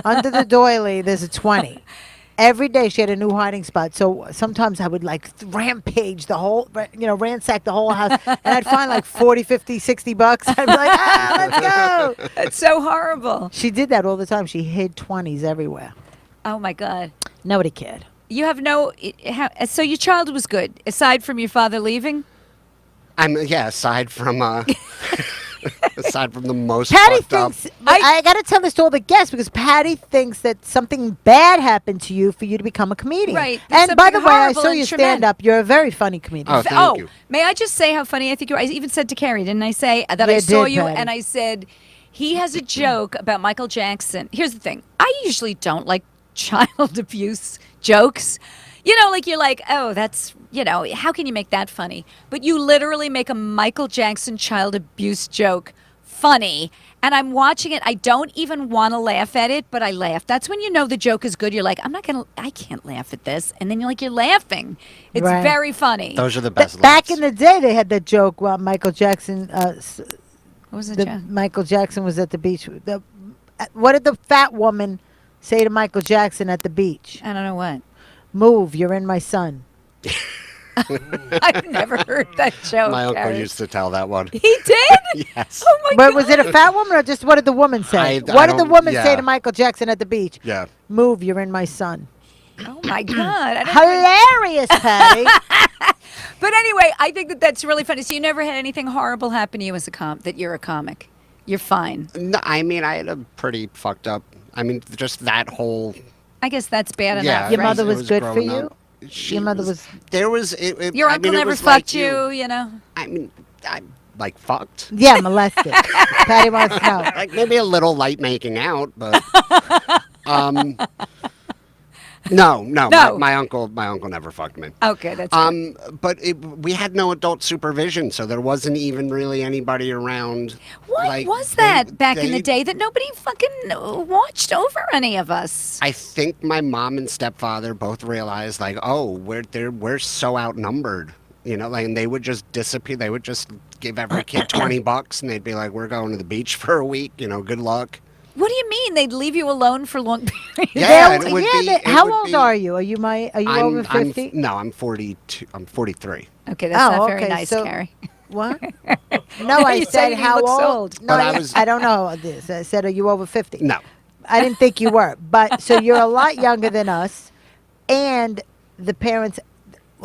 under the doily, there's a 20. Every day she had a new hiding spot. So sometimes I would like rampage the whole, ransack the whole house. And I'd find like 40, 50, 60 bucks. I'd be like, let's go. It's so horrible. She did that all the time. She hid 20s everywhere. Oh, my God. Nobody cared. You have so your childhood was good, aside from your father leaving? Aside from aside from the most Patty fucked up. thinks, I got to tell this to all the guests because Patty thinks that something bad happened to you for you to become a comedian. Right. There's And by the something way, I horrible saw and you traumatic. stand up. You're a very funny comedian. Oh, thank you. May I just say how funny I think you are? I even said to Carrie, didn't I say that You I saw did, you Patty. and I said, he has a joke about Michael Jackson. Here's the thing. I usually don't like child abuse jokes. Like you're like, oh, that's, how can you make that funny? But you literally make a Michael Jackson child abuse joke funny. And I'm watching it. I don't even want to laugh at it, but I laugh. That's when you know the joke is good. You're like, I can't laugh at this. And then you're laughing. It's Right. very funny. Those are the best. Back laughs. in the day, they had that joke while Michael Jackson, What was the joke? Michael Jackson was at the beach. What did the fat woman say to Michael Jackson at the beach? I don't know what. Move, you're in my son. I've never heard that joke. My uncle Carrie. used to tell that one. He did? Yes. Oh my But God. was it a fat woman or just what did the woman say? I What did the don't- woman say yeah. to Michael Jackson at the beach? Yeah. Move, you're in my son. Oh my God. I don't even- Hilarious, Patty. But anyway, I think that's really funny. So you never had anything horrible happen to you as that you're a comic. You're fine. No, I had a pretty fucked up. Just that whole. I guess that's bad enough. Yeah. Your right? mother it was good for growing you? up. She Your mother was. There was. Your I uncle mean, it never was fucked like you, I fucked. Yeah, molested. Patty wants to know. Like maybe a little light making out, but no. My uncle never fucked me. Okay, that's good. But we had no adult supervision, so there wasn't even really anybody around. What was that back in the day that nobody fucking watched over any of us? I think my mom and stepfather both realized, like, oh, we're so outnumbered, and they would just disappear. They would just give every kid $20, and they'd be like, we're going to the beach for a week. Good luck. What do you mean? They'd leave you alone for long periods? Yeah, and it would be- it how would old be- are you? Are you over 50? No, I'm 42. I'm 43. Okay, that's not very okay, nice, so- Carrie. What? No, I You said said he how looks old. old. No, But I don't know this. I said, are you over 50? No. I didn't think you were. But so you're a lot younger than us. And the parents.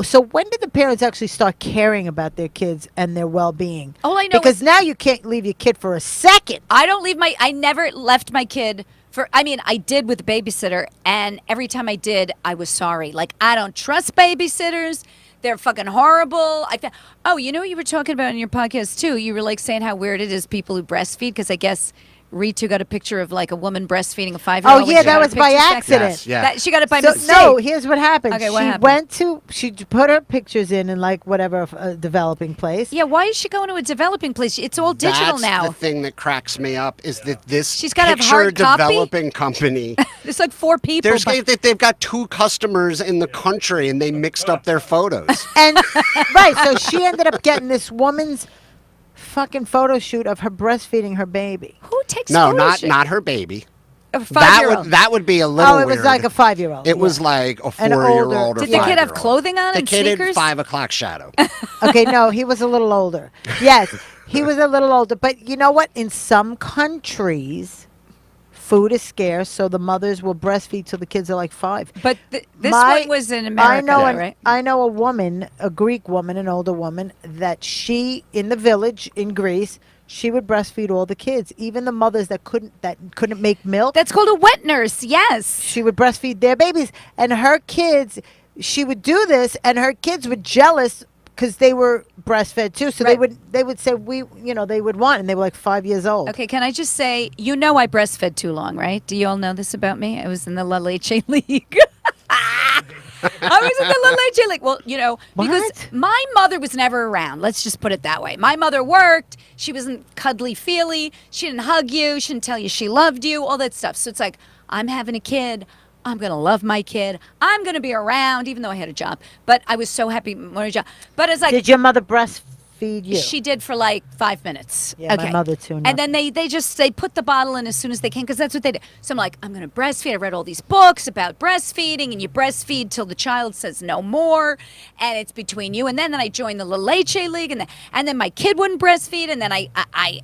So when did the parents actually start caring about their kids and their well-being? All I know because is now you can't leave your kid for a second. I never left my kid I did with a babysitter, and every time I did, I was sorry. Like, I don't trust babysitters. They're fucking horrible. You were talking about in your podcast, too. You were, like, saying how weird it is people who breastfeed, because I guess Ritu got a picture of, like, a woman breastfeeding a 5-year-old. Oh, when yeah, she got that her was by pictures back. accident. Yes, yeah. She got it by So, mistake. no, here's what happened. Okay, what she happened? she put her pictures in like whatever developing place. Yeah, why is she going to a developing place? It's all digital That's now. the thing that cracks me up is that this She's gotta have picture hard copy? developing company. There's like 4 people. They've got 2 customers in the country, and they mixed up their photos. And right, so she ended up getting this woman's fucking photo shoot of her breastfeeding her baby. Who takes No, photos? not her baby. A 5-year-old. That would be a little. Oh, it was weird. like a 5-year-old. It was like a An 4-year-old older- or Did the kid have 5-year-old. clothing on The and kid sneakers? had 5 o'clock shadow. Okay, no, he was a little older. Yes, he was a little older. But you know what? In some countries, food is scarce, so the mothers will breastfeed till the kids are like 5. But this My- one was in America, right? I know a woman, a Greek woman, an older woman, that she, in the village in Greece, she would breastfeed all the kids, even the mothers that couldn't make milk. That's called a wet nurse. Yes. She would breastfeed their babies, and her kids. She would do this, and her kids were jealous because they were breastfed too. So Right. they would say they would want, and they were like 5 years old. Okay, can I just say, I breastfed too long, right? Do you all know this about me? I was in the La Leche League. I was in the La Leche League. Well, because What? my mother was never around. Let's just put it that way. My mother worked. She wasn't cuddly feely. She didn't hug you. She didn't tell you she loved you, all that stuff. So it's like, I'm having a kid. I'm going to love my kid. I'm going to be around, even though I had a job. But I was so happy when I had a job. But it's like, Did your mother breastfeed you? she did for like 5 minutes. Yeah, my mother too, And then they put the bottle in as soon as they can because that's what they do. So I'm like, I'm going to breastfeed. I read all these books about breastfeeding, and you breastfeed till the child says no more, and it's between you. And then I joined the La Leche League, and then my kid wouldn't breastfeed, and then I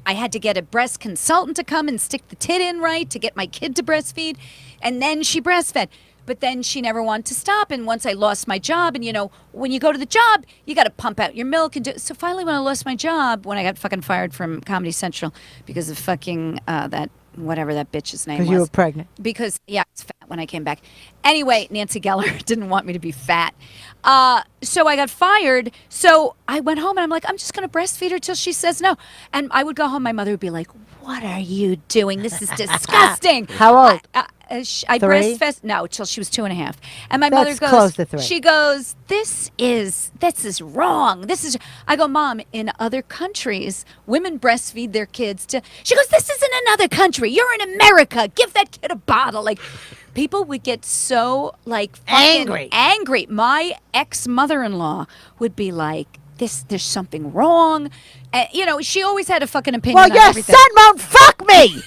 had to get a breast consultant to come and stick the tit in right to get my kid to breastfeed, and then she breastfed. But then she never wanted to stop. And once I lost my job, and when you go to the job, you got to pump out your milk and do. So finally, when I lost my job, when I got fucking fired from Comedy Central because of fucking that whatever that bitch's name was. Because you were pregnant. Because I was fat when I came back. Anyway, Nancy Geller didn't want me to be fat. So I got fired. So I went home and I'm like, I'm just going to breastfeed her till she says no. And I would go home. My mother would be like, what are you doing? This is disgusting. How old? I 3? breastfed no till she was 2.5, and my mother That's goes, close to 3. she goes, this is wrong. I go, Mom, in other countries, women breastfeed their kids to. She goes, this isn't another country. You're in America. Give that kid a bottle. Like, people would get so like fucking angry. My ex-mother-in-law would be like, there's something wrong. And, she always had a fucking opinion Well, on your everything. son won't fuck me.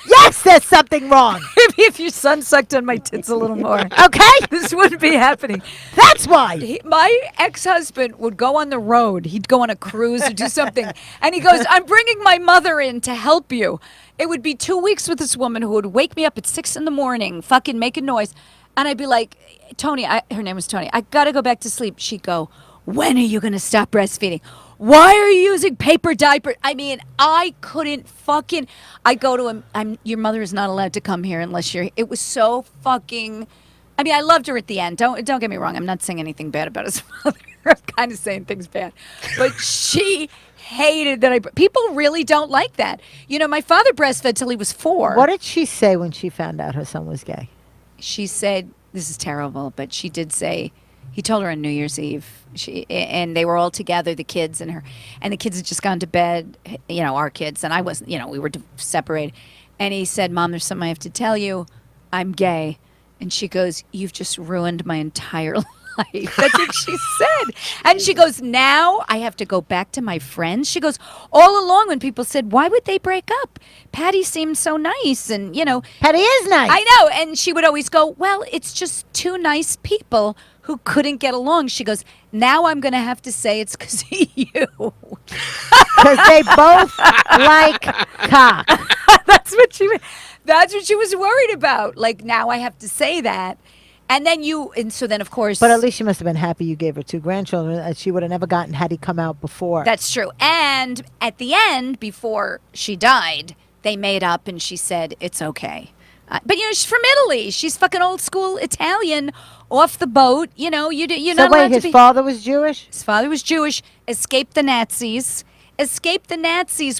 Yes, there's something wrong. If your son sucked on my tits a little more, Okay, this wouldn't be happening. that's why. My ex-husband would go on the road. He'd go on a cruise or do something. And he goes, I'm bringing my mother in to help you. It would be 2 weeks with this woman who would wake me up at 6 a.m, fucking making noise. And I'd be like, Tony, her name was Tony, I got to go back to sleep. She'd go, when are you going to stop breastfeeding? Why are you using paper diaper? I mean, I couldn't fucking. I go to him. Your mother is not allowed to come here unless you're. It was so fucking. I mean, I loved her at the end. Don't get me wrong. I'm not saying anything bad about his mother. I'm kind of saying things bad, but she hated that. People really don't like that. My father breastfed till he was 4. What did she say when she found out her son was gay? She said, "This is terrible," but she did say. He told her on New Year's Eve. And they were all together, the kids and her, and the kids had just gone to bed. Our kids, and I wasn't. We were separated. And he said, "Mom, there's something I have to tell you. I'm gay." And she goes, "You've just ruined my entire life." That's what she said. And she goes, "Now I have to go back to my friends." She goes, "All along when people said, why would they break up? Patty seemed so nice, and Patty is nice. I know." And she would always go, "Well, it's just two nice people who couldn't get along." She goes, "Now I'm going to have to say it's because of you." Because they both like cock. That's what she was worried about. Like, now I have to say that. And so then of course. But at least she must have been happy you gave her 2 grandchildren that she would have never gotten had he come out before. That's true. And at the end, before she died, they made up and she said, it's okay. But she's from Italy. She's fucking old school Italian, off the boat. You're so not allowed wait, his to be. father was Jewish? His father was Jewish. Escaped the Nazis.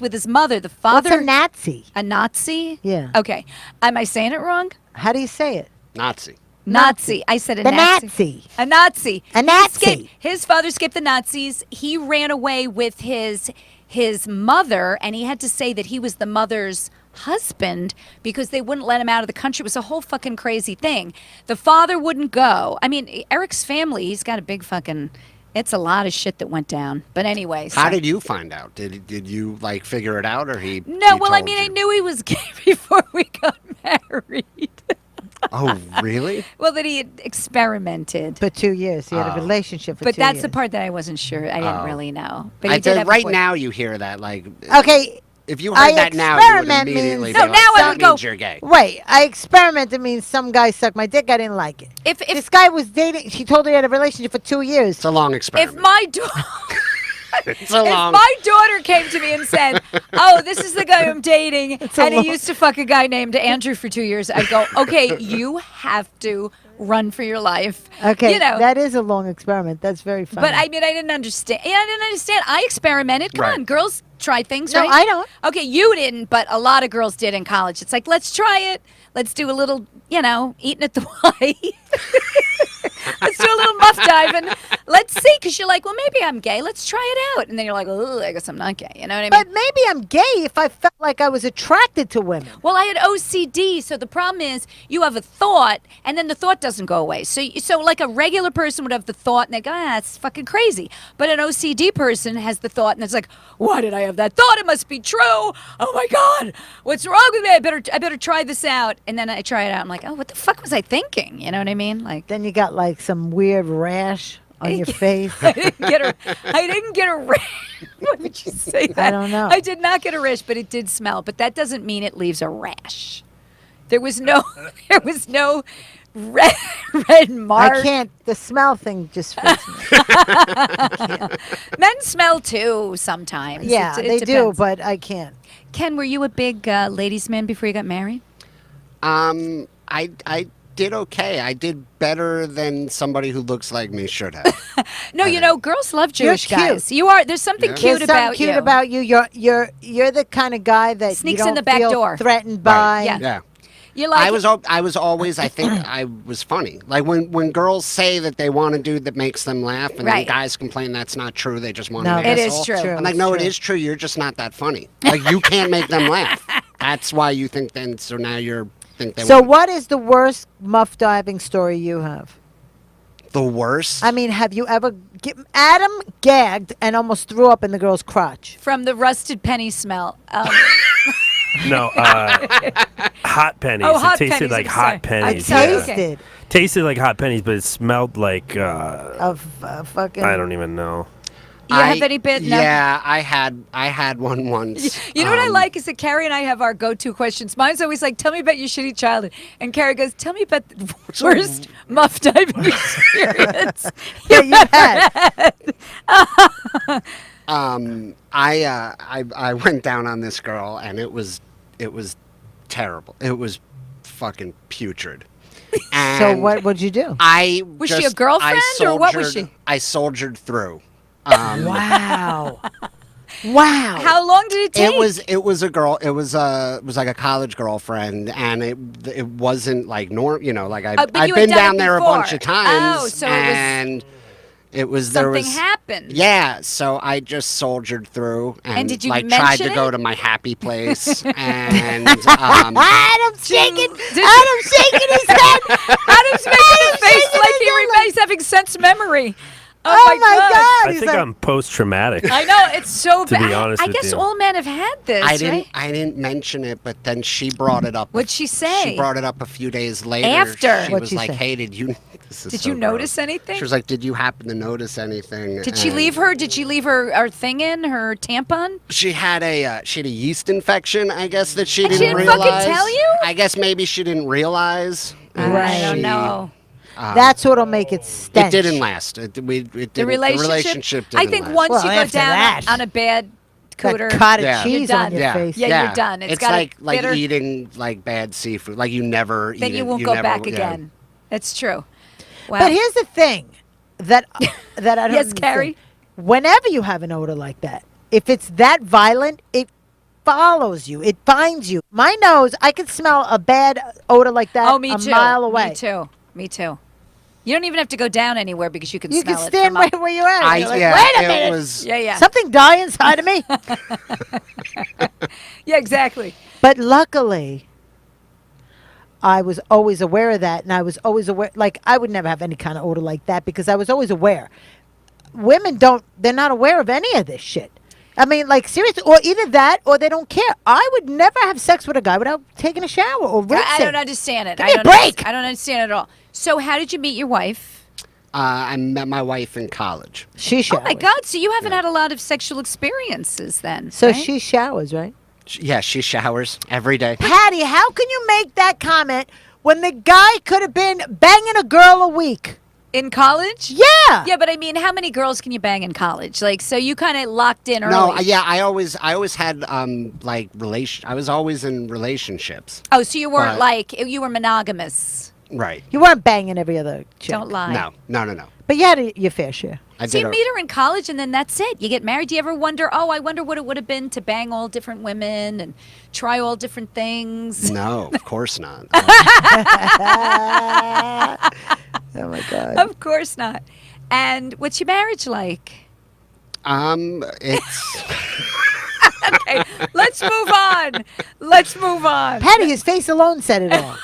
With his mother. The father. What's a Nazi? A Nazi? Yeah. Okay. Am I saying it wrong? How do you say it? Nazi. Nazi. I said a The Nazi. Nazi. A Nazi. A He Nazi. escaped. His father escaped the Nazis. He ran away with his mother, and he had to say that he was the mother's husband because they wouldn't let him out of the country. It was a whole fucking crazy thing. The father wouldn't go. I mean, Eric's family, he's got a big fucking. It's a lot of shit that went down. But anyway. How did you find out? Did you figure it out, or he? No, he well, I told mean, you? I knew he was gay before we got married. Oh, really? Well, that he had experimented. For 2 years. He had a relationship for 2 years. But that's the part that I wasn't sure. I didn't really know. But he I did think have a right boy- now you hear that like. Okay. If you heard that now, you would experiment immediately means- be No, like, now I that would go- means you're gay. Wait, I experimented means some guy sucked my dick. I didn't like it. If This guy was dating. She told her he had a relationship for 2 years. It's a long experiment. my dog, It's a long. If my daughter came to me and said, "Oh, this is the guy I'm dating, and he used to fuck a guy named Andrew for 2 years," I'd go, "Okay, you have to run for your life." Okay, you know. that is a long experiment. That's very funny. But I mean, I didn't understand. Yeah, I didn't understand. I experimented. Come Right. on, girls try things, No, right? I don't. Okay, you didn't, but a lot of girls did in college. It's like, let's try it. Let's do a little, eating at the Y. Let's do a little muff diving. Let's see, because you're like, well, maybe I'm gay. Let's try it out. And then you're like, oh, I guess I'm not gay. You know what I mean? But maybe I'm gay if I felt like I was attracted to women. Well, I had OCD, so the problem is you have a thought, and then the thought doesn't go away. So like a regular person would have the thought, and they go, that's fucking crazy. But an OCD person has the thought, and it's like, why did I have that thought? It must be true. Oh my God, what's wrong with me? I better try this out. And then I try it out. I'm like, oh, what the fuck was I thinking? You know what I mean? Like, Then you got like some weird rash on your face. I didn't get a rash. Why would you say that? I don't know. I did not get a rash, but it did smell. But that doesn't mean it leaves a rash. There was no red mark. I can't. The smell thing just fits me. Men smell too sometimes. Yeah, It they do, depends. but I can't. Ken, were you a big ladies' man before you got married? I did okay. I did better than somebody who looks like me should have. No, girls love Jewish cute. guys. You are. There's something Yeah. cute There's about something cute you. about you. You're the kind of guy that Sneaks you in don't the back feel door. threatened by. Yeah. Yeah. You like. I was always, I think I was funny. Like when girls say that they want a dude that makes them laugh and Right. then guys complain that's not true, they just want No, an It is asshole. true. I'm like, It's no, true. it is true. You're just not that funny. Like you can't make them laugh. That's why you think then, so now you're think they So want what is the worst muff diving story you have? the worst. I mean, have you ever... Adam gagged and almost threw up in the girl's crotch. from the rusted penny smell. No, hot pennies. Oh, hot it tasted pennies, like I'm hot sorry. I pennies. sorry, yeah. okay. tasted Tasted like hot pennies, but it smelled like of fucking... I don't even know. You have any bit? No? Yeah, I had one once. You know what I like is that Carrie and I have our go-to questions. Mine's always like, "Tell me about your shitty childhood," and Carrie goes, "Tell me about the worst muff diving experience." that you had. I went down on this girl and it was terrible. It was fucking putrid. And So what would you do? Was she a girlfriend or what was she? I soldiered through. Wow. Wow. How long did it take? It was a girl. It was like a college girlfriend, and it wasn't like like but I've you had been done down it there a before. bunch of times. Oh, so it was- and it was Something happened. Yeah, so I just soldiered through and, did you like tried mention to go it? to my happy place and Adam's shaking. Adam's shaking his head. Adam's making a face like he's having sense memory. Oh my God. I He's think like, I'm post-traumatic. I know it's so To be bad. honest I with guess you. all men have had this. Right? I didn't mention it, but then she brought it up. What'd she say? She brought it up a few days later. After. She What'd was she like, say? "Hey, did you this is Did so you notice gross. anything? She was like, "Did you happen to notice anything?" Did she And leave her? Did she leave her thing in her tampon? She had a yeast infection, I guess, that she And didn't she didn't fucking realize. tell you? I guess maybe she didn't realize. and Right. I don't she- know. that's what'll make it It stench. didn't last. It didn't, The relationship. didn't I think last. once Well, you go after down that- on a bad That cooter, cottage Yeah. cheese You're on done. your Yeah. face. Yeah, you're done. It's got a like bitter- eating like bad seafood. Like you never then eat you it. won't go never- back yeah. again. That's true. Wow. But here's the thing that I don't Yes, understand. Carrie? Whenever you have an odor like that, if it's that violent, it follows you. It finds you. My nose, I can smell a bad odor like that oh, me a too. mile away. Me too. Me too. You don't even have to go down anywhere because you can You smell can it. stand from up- right where you're at. You're like, yeah, wait a it minute. was. Yeah, yeah. Something die inside of me. Yeah, exactly. But luckily, I was always aware of that, and I was always aware. Like I would never have any kind of odor like that because I was always aware. Women they're not aware of any of this shit. I mean, like seriously, or either that or they don't care. I would never have sex with a guy without taking a shower or rinsing. I don't understand it. Give me I a don't break. I don't understand it at all. So, how did you meet your wife? I met my wife in college. She showers. Oh my God! So you haven't had a lot of sexual experiences then? So right? she showers, right? Yeah, she showers every day. Patty, how can you make that comment when the guy could have been banging a girl a week? In college? Yeah. Yeah, but I mean, how many girls can you bang in college? Like, so you kind of locked in early. No, yeah, I always had like I was always in relationships. Oh, so you weren't But- like, you were monogamous. Right. You weren't banging every other chick. Don't lie. No. But you had your fair share. I So you did. meet her in college and then that's it. You get married. Do you ever wonder, I wonder what it would have been to bang all different women and try all different things? No, of course not. Oh my God. Of course not. And what's your marriage like? It's Okay, let's move on. Let's move on. Patty, his face alone said it all.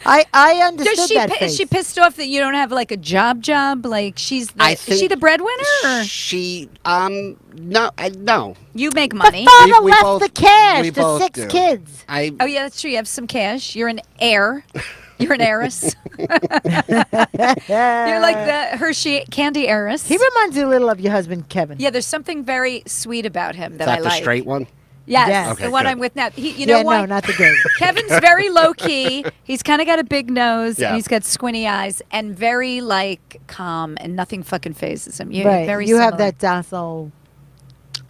I understood Does she that is face. she pissed off that you don't have like a job? Like she's the, I is she think the breadwinner? Or? she no. You make the money. father We left both- the cash we to both 6 do. kids. Oh yeah, that's true. You have some cash. You're an heir. You're an heiress. You're like the Hershey candy heiress. He reminds you a little of your husband, Kevin. Yeah, there's something very sweet about him Is that that I the like. straight one? Yes, Yes. Okay, the one good. I'm with now. You Yeah, know what? no, not the gay. Kevin's very low key. He's kind of got a big nose Yeah. and he's got squinty eyes and very like calm and nothing fucking phases him. Right. Very You have similar. that docile.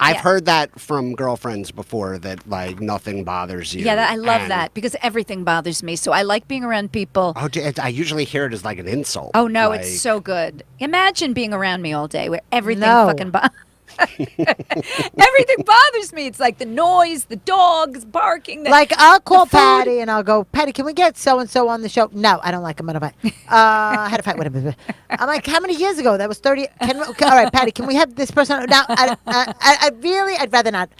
I've Yeah. heard that from girlfriends before that like nothing bothers you. Yeah, I love and- that because everything bothers me. So I like being around people. Oh, I usually hear it as like an insult. Oh no, like, it's so good. Imagine being around me all day where everything No. fucking everything bothers me. It's like the noise, the dogs barking. Like, I'll call the food. Patty and I'll go, Patty, can we get so-and-so on the show? No, I don't like him. I don't fight. I had a fight with him. I'm like, how many years ago? That was 30. Okay, all right, Patty, can we have this person? No, I'd rather not.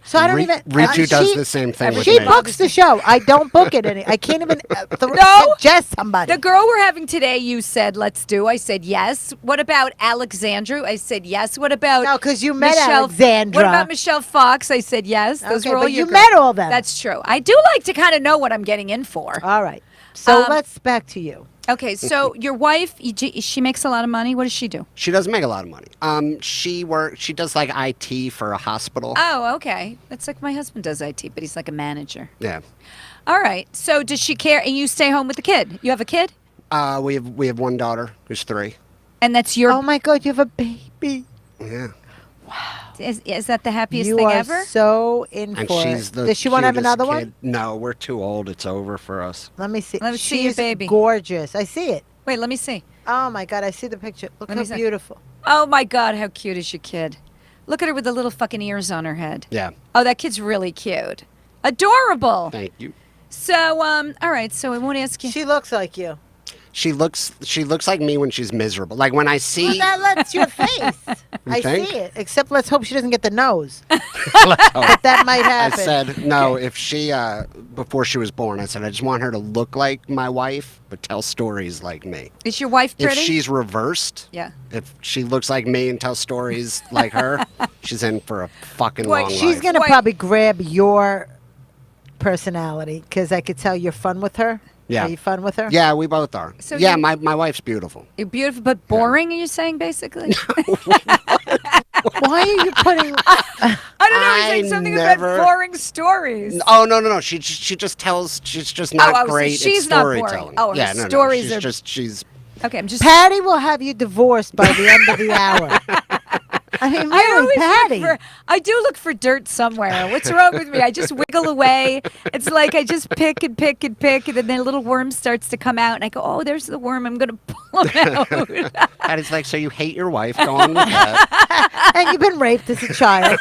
So I don't even. Ritu does she- the same thing with She me. books the show. I don't book it. I can't even No. suggest somebody. The girl we're having today, you said, let's do. I said, yes. What about Alexandru? I said, yes. What about No, 'cause you met Michelle, Alexandra. What about Michelle Fox? I said, yes. Those Okay, were all but your you girls. met all them. That's true. I do like to kind of know what I'm getting in for. All right. So Um, let's back to you. Okay, so your wife, she makes a lot of money. What does she do? She doesn't make a lot of money. She does like IT for a hospital. Oh, okay. That's like my husband does IT, but he's like a manager. Yeah. All right. So does she care? And you stay home with the kid? You have a kid? We have one daughter who's 3. And that's your. Oh my God, you have a baby. Yeah. Is that the happiest You thing are ever? so in And for she's it. the Does she want to have cutest another kid. one? No, we're too old. It's over for us. Let me see. Let me see your She's baby. gorgeous. I see it. Wait, let me see. Oh my God, I see the picture. Look Let how me see. beautiful. Oh my God, how cute is your kid? Look at her with the little fucking ears on her head. Yeah. Oh, that kid's really cute. Adorable. Thank you. So, all right. So I won't ask you. She looks like you. She looks like me when she's miserable. Like when I see. That's your face. I think? see it. Except let's hope she doesn't get the nose. Oh. That might I happen. said no. If she before she was born, I said I just want her to look like my wife, but tell stories like me. Is your wife pretty? If she's reversed, Yeah. if she looks like me and tells stories like her, she's in for a fucking Boy, long She's life. going to Wait. probably grab your personality because I could tell you're fun with her. Yeah. Are you fun with her? Yeah, we both are. So yeah, you- my wife's beautiful. You're beautiful, but boring. Are you saying basically? Why are you putting? I don't know. He's I saying something never- about boring stories. Oh no! She just tells. She's just not so great she's at not boring. storytelling. Oh, her yeah, stories she's are- just she's. Okay, I'm just. Patty will have you divorced by the end of the hour. I mean, I really, always Patty. look for. I do look for dirt somewhere. What's wrong with me? I just wiggle away. It's like I just pick and pick and pick, and then a little worm starts to come out, and I go, "Oh, there's the worm. I'm gonna pull him out." And it's like, so you hate your wife? Go on with that. And you've been raped as a child.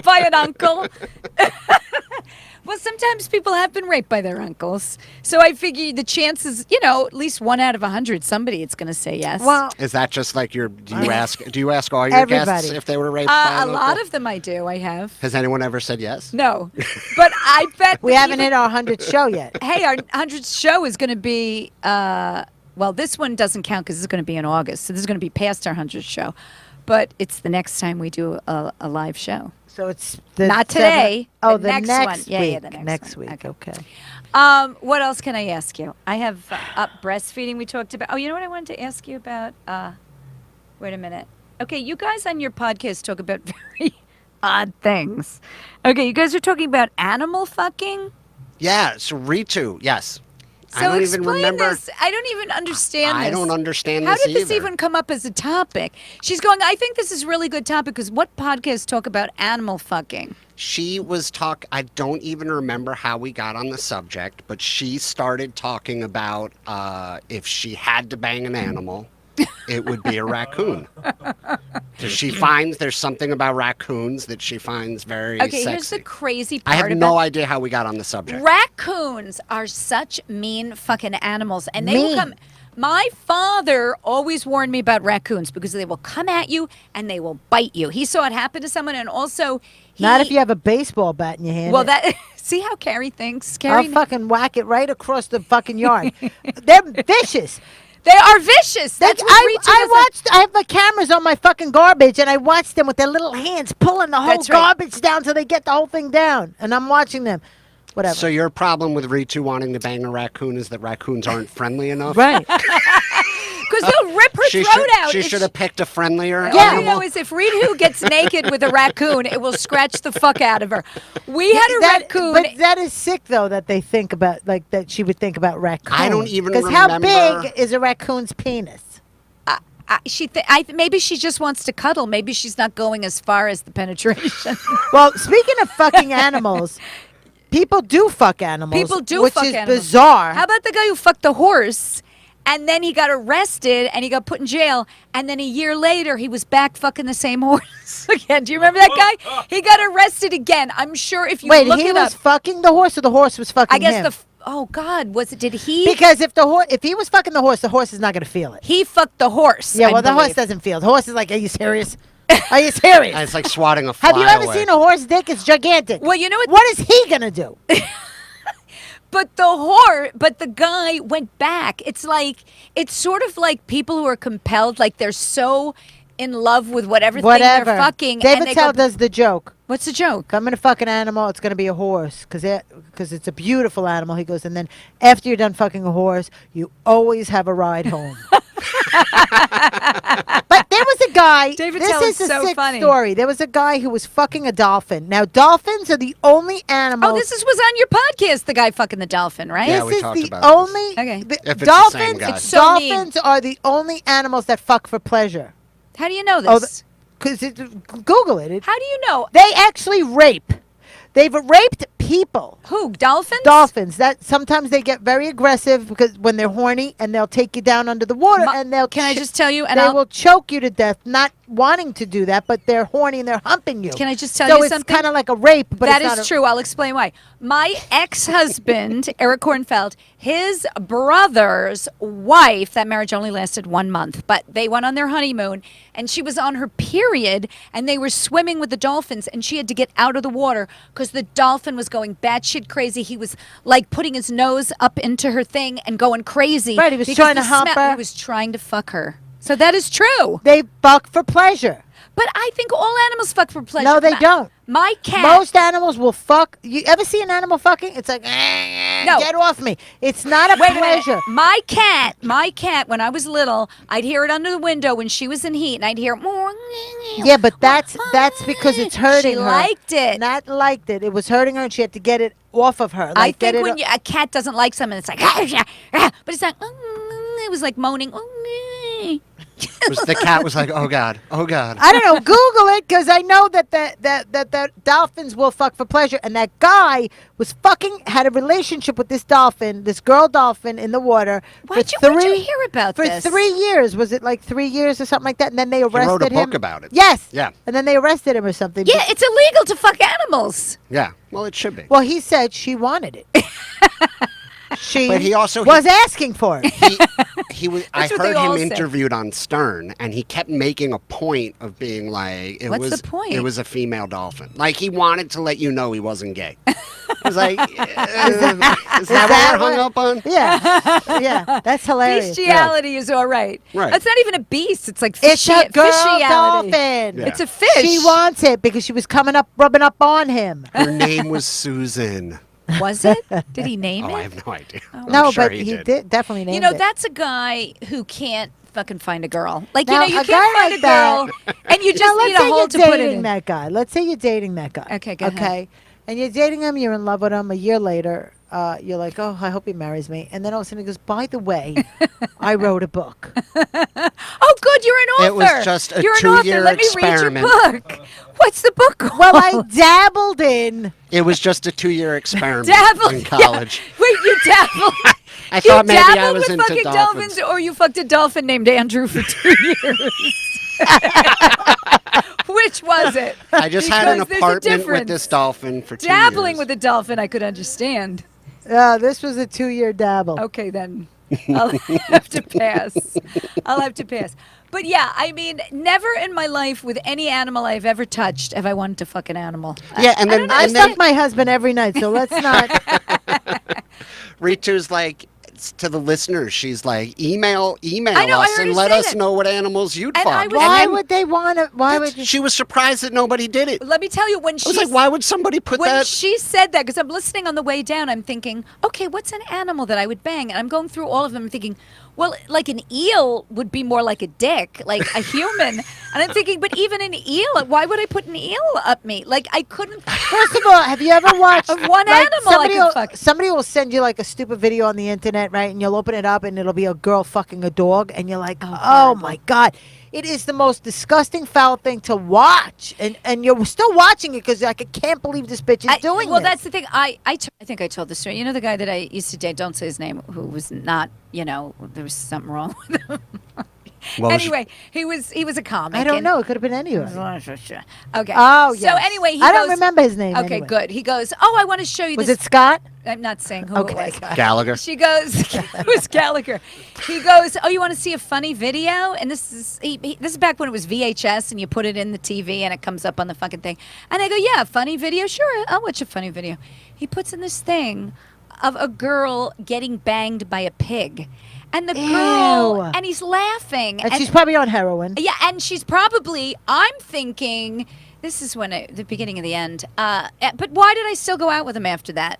By an uncle. Well, sometimes people have been raped by their uncles, so I figure the chances, at least 1 out of 100, somebody it's going to say yes. Well, Is that just like your? Do you ask all your guests Everybody. if they were raped by a an lot uncle? of them I do. I have. Has anyone ever said yes? No, but I bet we that haven't even- hit our 100th show yet. Hey, our 100th show is going to be. Well, this one doesn't count because it's going to be in August, so this is going to be past our 100th show. But it's the next time we do a live show. So it's the Not today, Oh, the the next next one. week. Yeah, the next one. week. Okay. What else can I ask you? I have breastfeeding we talked about. Oh, you know what I wanted to ask you about? Wait a minute. Okay, you guys on your podcast talk about very odd things. Okay, you guys are talking about animal fucking? Yeah. So Ritu, yes. So I don't even explain remember. this. I don't even understand this. I don't understand How this did this either. even come up as a topic? She's going, I think this is a really good topic because what podcasts talk about animal fucking? She was I don't even remember how we got on the subject, but she started talking about if she had to bang an animal, it would be a raccoon. So she finds there's something about raccoons that she finds very Okay, sexy. here's the crazy I part have about no idea how we got on the subject. Raccoons are such mean fucking animals, and they will Mean. come. My father always warned me about raccoons because they will come at you and they will bite you. He saw it happen to someone, and also Not if you have a baseball bat in your hand. Well, that see how Carrie thinks. I'll Carrie, fucking whack it right across the fucking yard. They're vicious. they are vicious. That's what Ritu I does. watched. I have the cameras on my fucking garbage, and I watch them with their little hands pulling the whole That's right. garbage down till they get the whole thing down, and I'm watching them. Whatever. So your problem with Ritu wanting to bang a raccoon is that raccoons aren't friendly enough? Right. Because they'll rip her She throat out. She if should have picked a friendlier All I animal. know is if Ritu gets naked with a raccoon, it will scratch the fuck out of her. We had a raccoon. But that is sick, though, that they think about, like, that she would think about raccoon. I don't even Because how remember- big is a raccoon's penis? Maybe she just wants to cuddle. Maybe she's not going as far as the penetration. Well, speaking of fucking animals, people do fuck animals. People do which fuck is animals. bizarre. How about the guy who fucked the horse? And then he got arrested and he got put in jail. And then a year later, he was back fucking the same horse again. Do you remember that guy? He got arrested again. I'm sure if you Wait, look he it was up. fucking the horse, or the horse was fucking I guess him? oh God, was it? Did he? Because if he was fucking the horse is not going to feel it. He fucked the horse. Yeah, I well, the horse believe. doesn't feel. The horse is like, are you serious? Are you serious? It's like swatting a fly Have you ever away. seen a horse dick? It's gigantic. Well, you know what? What is he going to do? But the guy went back. It's sort of like people who are compelled, like they're so in love with whatever thing they're fucking. Dave and they Attell go, does the joke. What's the joke? If I'm going to fuck an animal, it's going to be a horse because it's a beautiful animal. He goes, and then after you're done fucking a horse, you always have a ride home. But there was a guy. David this Tell is is a so sick funny. story. There was a guy who was fucking a dolphin. Now, dolphins are the only animals. Oh, was on your podcast. The guy fucking the dolphin, right? Yeah, This we is talked the about only. Okay. the- If it's the dolphins. same guy. It's so mean. dolphins are the only animals that fuck for pleasure. How do you know Oh, this? Because Google it. How do you know? They actually rape. They've raped people. Who? Dolphins? Dolphins. That sometimes they get very aggressive because when they're horny, and they'll take you down under the water, and they'll. Can I just tell you? And they I'll, will choke you to death, not wanting to do that, but they're horny and they're humping you. Can I just tell so you it's something? kind of like a rape, but that it's not is true. I'll explain why. My ex-husband, Eric Kornfeld, his brother's wife, that marriage only lasted 1 month, but they went on their honeymoon, and she was on her period, and they were swimming with the dolphins, and she had to get out of the water because the dolphin was going batshit crazy. He was like putting his nose up into her thing and going crazy. Right, he was because trying to the hump her. He was trying to fuck her. So that is true. They fuck for pleasure. But I think all animals fuck for pleasure. No, they don't. My cat. Most animals will fuck. You ever see an animal fucking? It's like, No. get off me. It's not a Wait a minute. pleasure. My cat, when I was little, I'd hear it under the window when she was in heat, and I'd hear. Yeah, but that's because it's hurting She her. liked it. Not liked it. It was hurting her, and she had to get it off of her. I Like, get think it when a cat doesn't like something, it's like, but it's like, it was like moaning. The cat was like, oh God, oh God. I don't know. Google it because I know that the dolphins will fuck for pleasure, and that guy was had a relationship with this dolphin, this girl dolphin in the water. Where'd for you hear about for this? 3 years? Was it like 3 years or something like that? And then they arrested wrote a him. book about it. Yes. Yeah. And then they arrested him or something. Yeah, it's illegal to fuck animals. Yeah, well, it should be. Well, he said she wanted it. She But he also- was asking for it. He was. I That's what they heard all him say. interviewed on Stern, and he kept making a point of being like, "It What's was the point? It was a female dolphin. Like he wanted to let you know he wasn't gay." I was like, "Is that what we're hung up on?" Yeah. Yeah. That's hilarious. Bestiality is all right. Right. It's not even a beast. It's like It's a girl fishiality. dolphin. Yeah. It's a fish. She wants it because she was rubbing up on him. Her name was Susan. Was it? Did he name Oh, it? I have no idea. I'm No, sure but he did. did definitely named You know, it. that's a guy who can't fucking find a girl. Like, Now, you a can't guy find like a girl, and you Now, just let's need a say hole you're to put it dating in. that guy. Let's say you're dating that guy. Okay, go ahead. Okay, and you're dating him. You're in love with him. A year later, you're like, oh, I hope he marries me. And then all of a sudden he goes, by the way, I wrote a book. Oh, good, you're an author. It was just a you're an 2-year author. Let me experiment. read your book. What's the book called? Well, I dabbled in. It was just a 2-year experiment Dabbled in college. Yeah. Wait, you dabbled? I thought maybe I dabbled was with into fucking dolphins. or you fucked a dolphin named Andrew for 2 years. Which was it? I just had an Because there's a apartment with difference. this dolphin for 2 Dabbling years. with a dolphin, I could understand. This was a 2-year dabble. Okay, then I'll have to pass. I'll have to pass. But yeah, I mean, never in my life with any animal I've ever touched have I wanted to fuck an animal. Yeah, and then I fuck my husband every night, so let's not. Ritu's like, to the listeners, she's like, email I know, I us heard and her let say us that. know what animals you'd And I fuck. was- Why And would they want to? Why would you? She was surprised that nobody did it. Let me tell you, when I was like, why would somebody put when that? she said that, because I'm listening on the way down, I'm thinking, okay, what's an animal that I would bang? And I'm going through all of them, thinking, well, like an eel would be more like a dick, like a human. And I'm thinking, but even an eel, why would I put an eel up me? Like I couldn't. First of all, have you ever watched Of one animal I could fuck. Somebody will send you like a stupid video on the internet, right? And you'll open it up, and it'll be a girl fucking a dog, and you're like, oh horrible. my god. It is the most disgusting, foul thing to watch, and you're still watching it because like I can't believe this bitch is doing well, this. that's the thing. I think I told the story. You know the guy that I used to date, don't say his name, who was not, there was something wrong with him. What was- Anyway, he was a comic. I don't and- know. It could have been anyone. Okay. Oh, So yes. anyway, he I don't goes- remember his name. Okay, anyway. good. He goes, oh, I want to show you Was this. it Scott? I'm not saying who Okay. it was. Gallagher. She goes, it was Gallagher. He goes, oh, you want to see a funny video? And this is this is back when it was VHS and you put it in the TV and it comes up on the fucking thing. And I go, yeah, funny video? Sure, I'll watch a funny video. He puts in this thing of a girl getting banged by a pig. And the girl, Ew. and he's laughing. And she's probably on heroin. Yeah, and she's probably, I'm thinking, this is when the beginning of the end. But why did I still go out with him after that?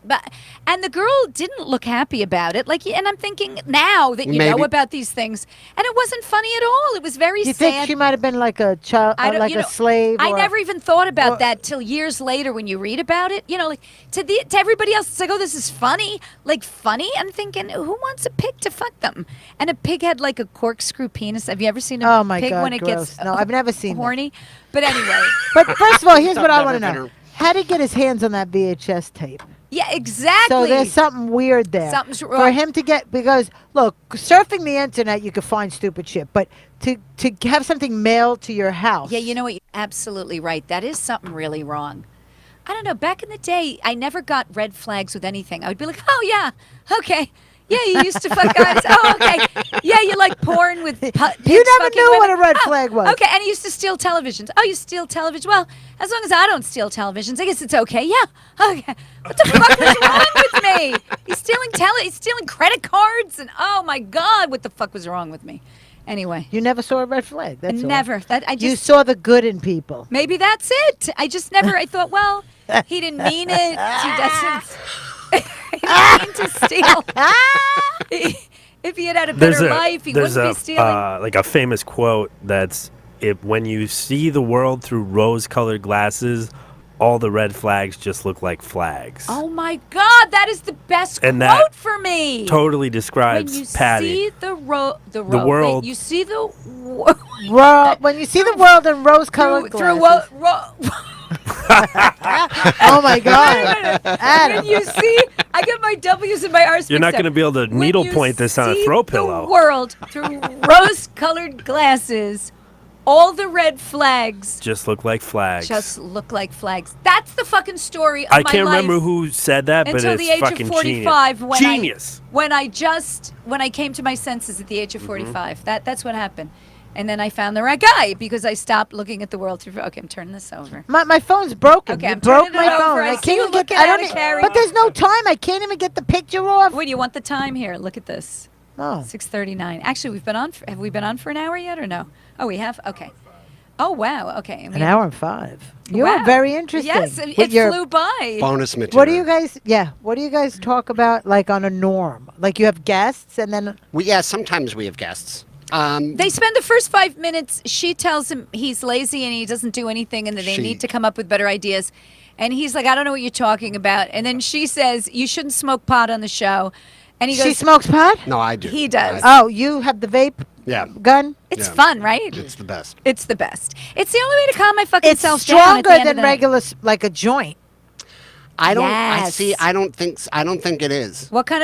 And the girl didn't look happy about it. Like, and I'm thinking now that you know Maybe- about these things, and it wasn't funny at all. It was very You sad. think she might have been like a child, I don't- like you know, a slave? I or- never even thought about or- that till years later when you read about it. You know, like to everybody else, it's like, oh, this is funny. Like funny. I'm thinking, who wants a pig to fuck them? And a pig had like a corkscrew penis. Have you ever seen a Oh, my pig God, when it gross. gets No, I've never seen that. horny? But anyway. But first of all, here's what I want to Never know: been how did he get his hands on that VHS tape? Yeah, exactly. So there's something weird there. Something's For wrong. him to get, because look, surfing the internet, you can find stupid shit, but to have something mailed to your house. Yeah, you know what? You're absolutely right. That is something really wrong. I don't know. Back in the day, I never got red flags with anything. I would be like, oh, yeah, okay. Yeah, you used to fuck guys. Oh, okay. Yeah, you like porn with pigs You never fucking knew what women. a red Oh, flag was. Okay, and you used to steal televisions. Oh, you steal television? Well, as long as I don't steal televisions, I guess it's okay. Yeah. Okay. What the fuck is wrong with me? He's stealing credit cards, and oh my God, what the fuck was wrong with me? Anyway, You never saw a red flag. That's all. never. That I You just saw the good in people. maybe that's it. I just never. I thought, well, he didn't mean it. He doesn't. He didn't mean to steal. If he had had a better life, he wouldn't be stealing. like a famous quote that's when you see the world through rose-colored glasses, all the red flags just look like flags. Oh my God, that is the best And quote that for me. Totally When describes you Patty. see the world. wait, you see the When you see the world in rose-colored through glasses. Oh my God, When Adam! you see, I get my W's and my R's. You're not mixed up. going to be able to When needle you point this on a see throw the pillow. world through rose-colored glasses, all the red flags Just look like flags. just look like flags. That's the fucking story of I my can't life. remember who said that, but Until it's the age fucking of 45, genius. when I came to my senses at the age of 45. That's what happened. And then I found the right guy because I stopped looking at the world through. Okay, I'm turning this over. My phone's broken. Okay, You I'm broke turning my it over. phone. I I see can't you even get. looking I at don't. it, Carrie. But there's no time. I can't even get the picture off. Wait, do you want the time here? Look at this. Oh. 6:39. Actually, have we been on for an hour yet or no? Oh, we have. Okay. Oh wow. Okay. An hour and 5. You Wow. were very interesting. Yes, it with your- flew by. Bonus material. What do you guys? Yeah. What do you guys talk about? Like on a norm? Like you have guests and then. Sometimes we have guests. They spend the first 5 minutes. She tells him he's lazy and he doesn't do anything, and that they She- need to come up with better ideas. And he's like, I don't know what you're talking about. And then she says, you shouldn't smoke pot on the show. And he goes, She smokes pot? No, I do. He does. Oh, you have the vape Yeah. gun? it's Yeah. fun, right? It's the best. It's the best. It's the only way to calm my fucking It's self down. at stronger the end of than the night. regular, like a joint. I don't. Yes. I see. I don't think it is. What are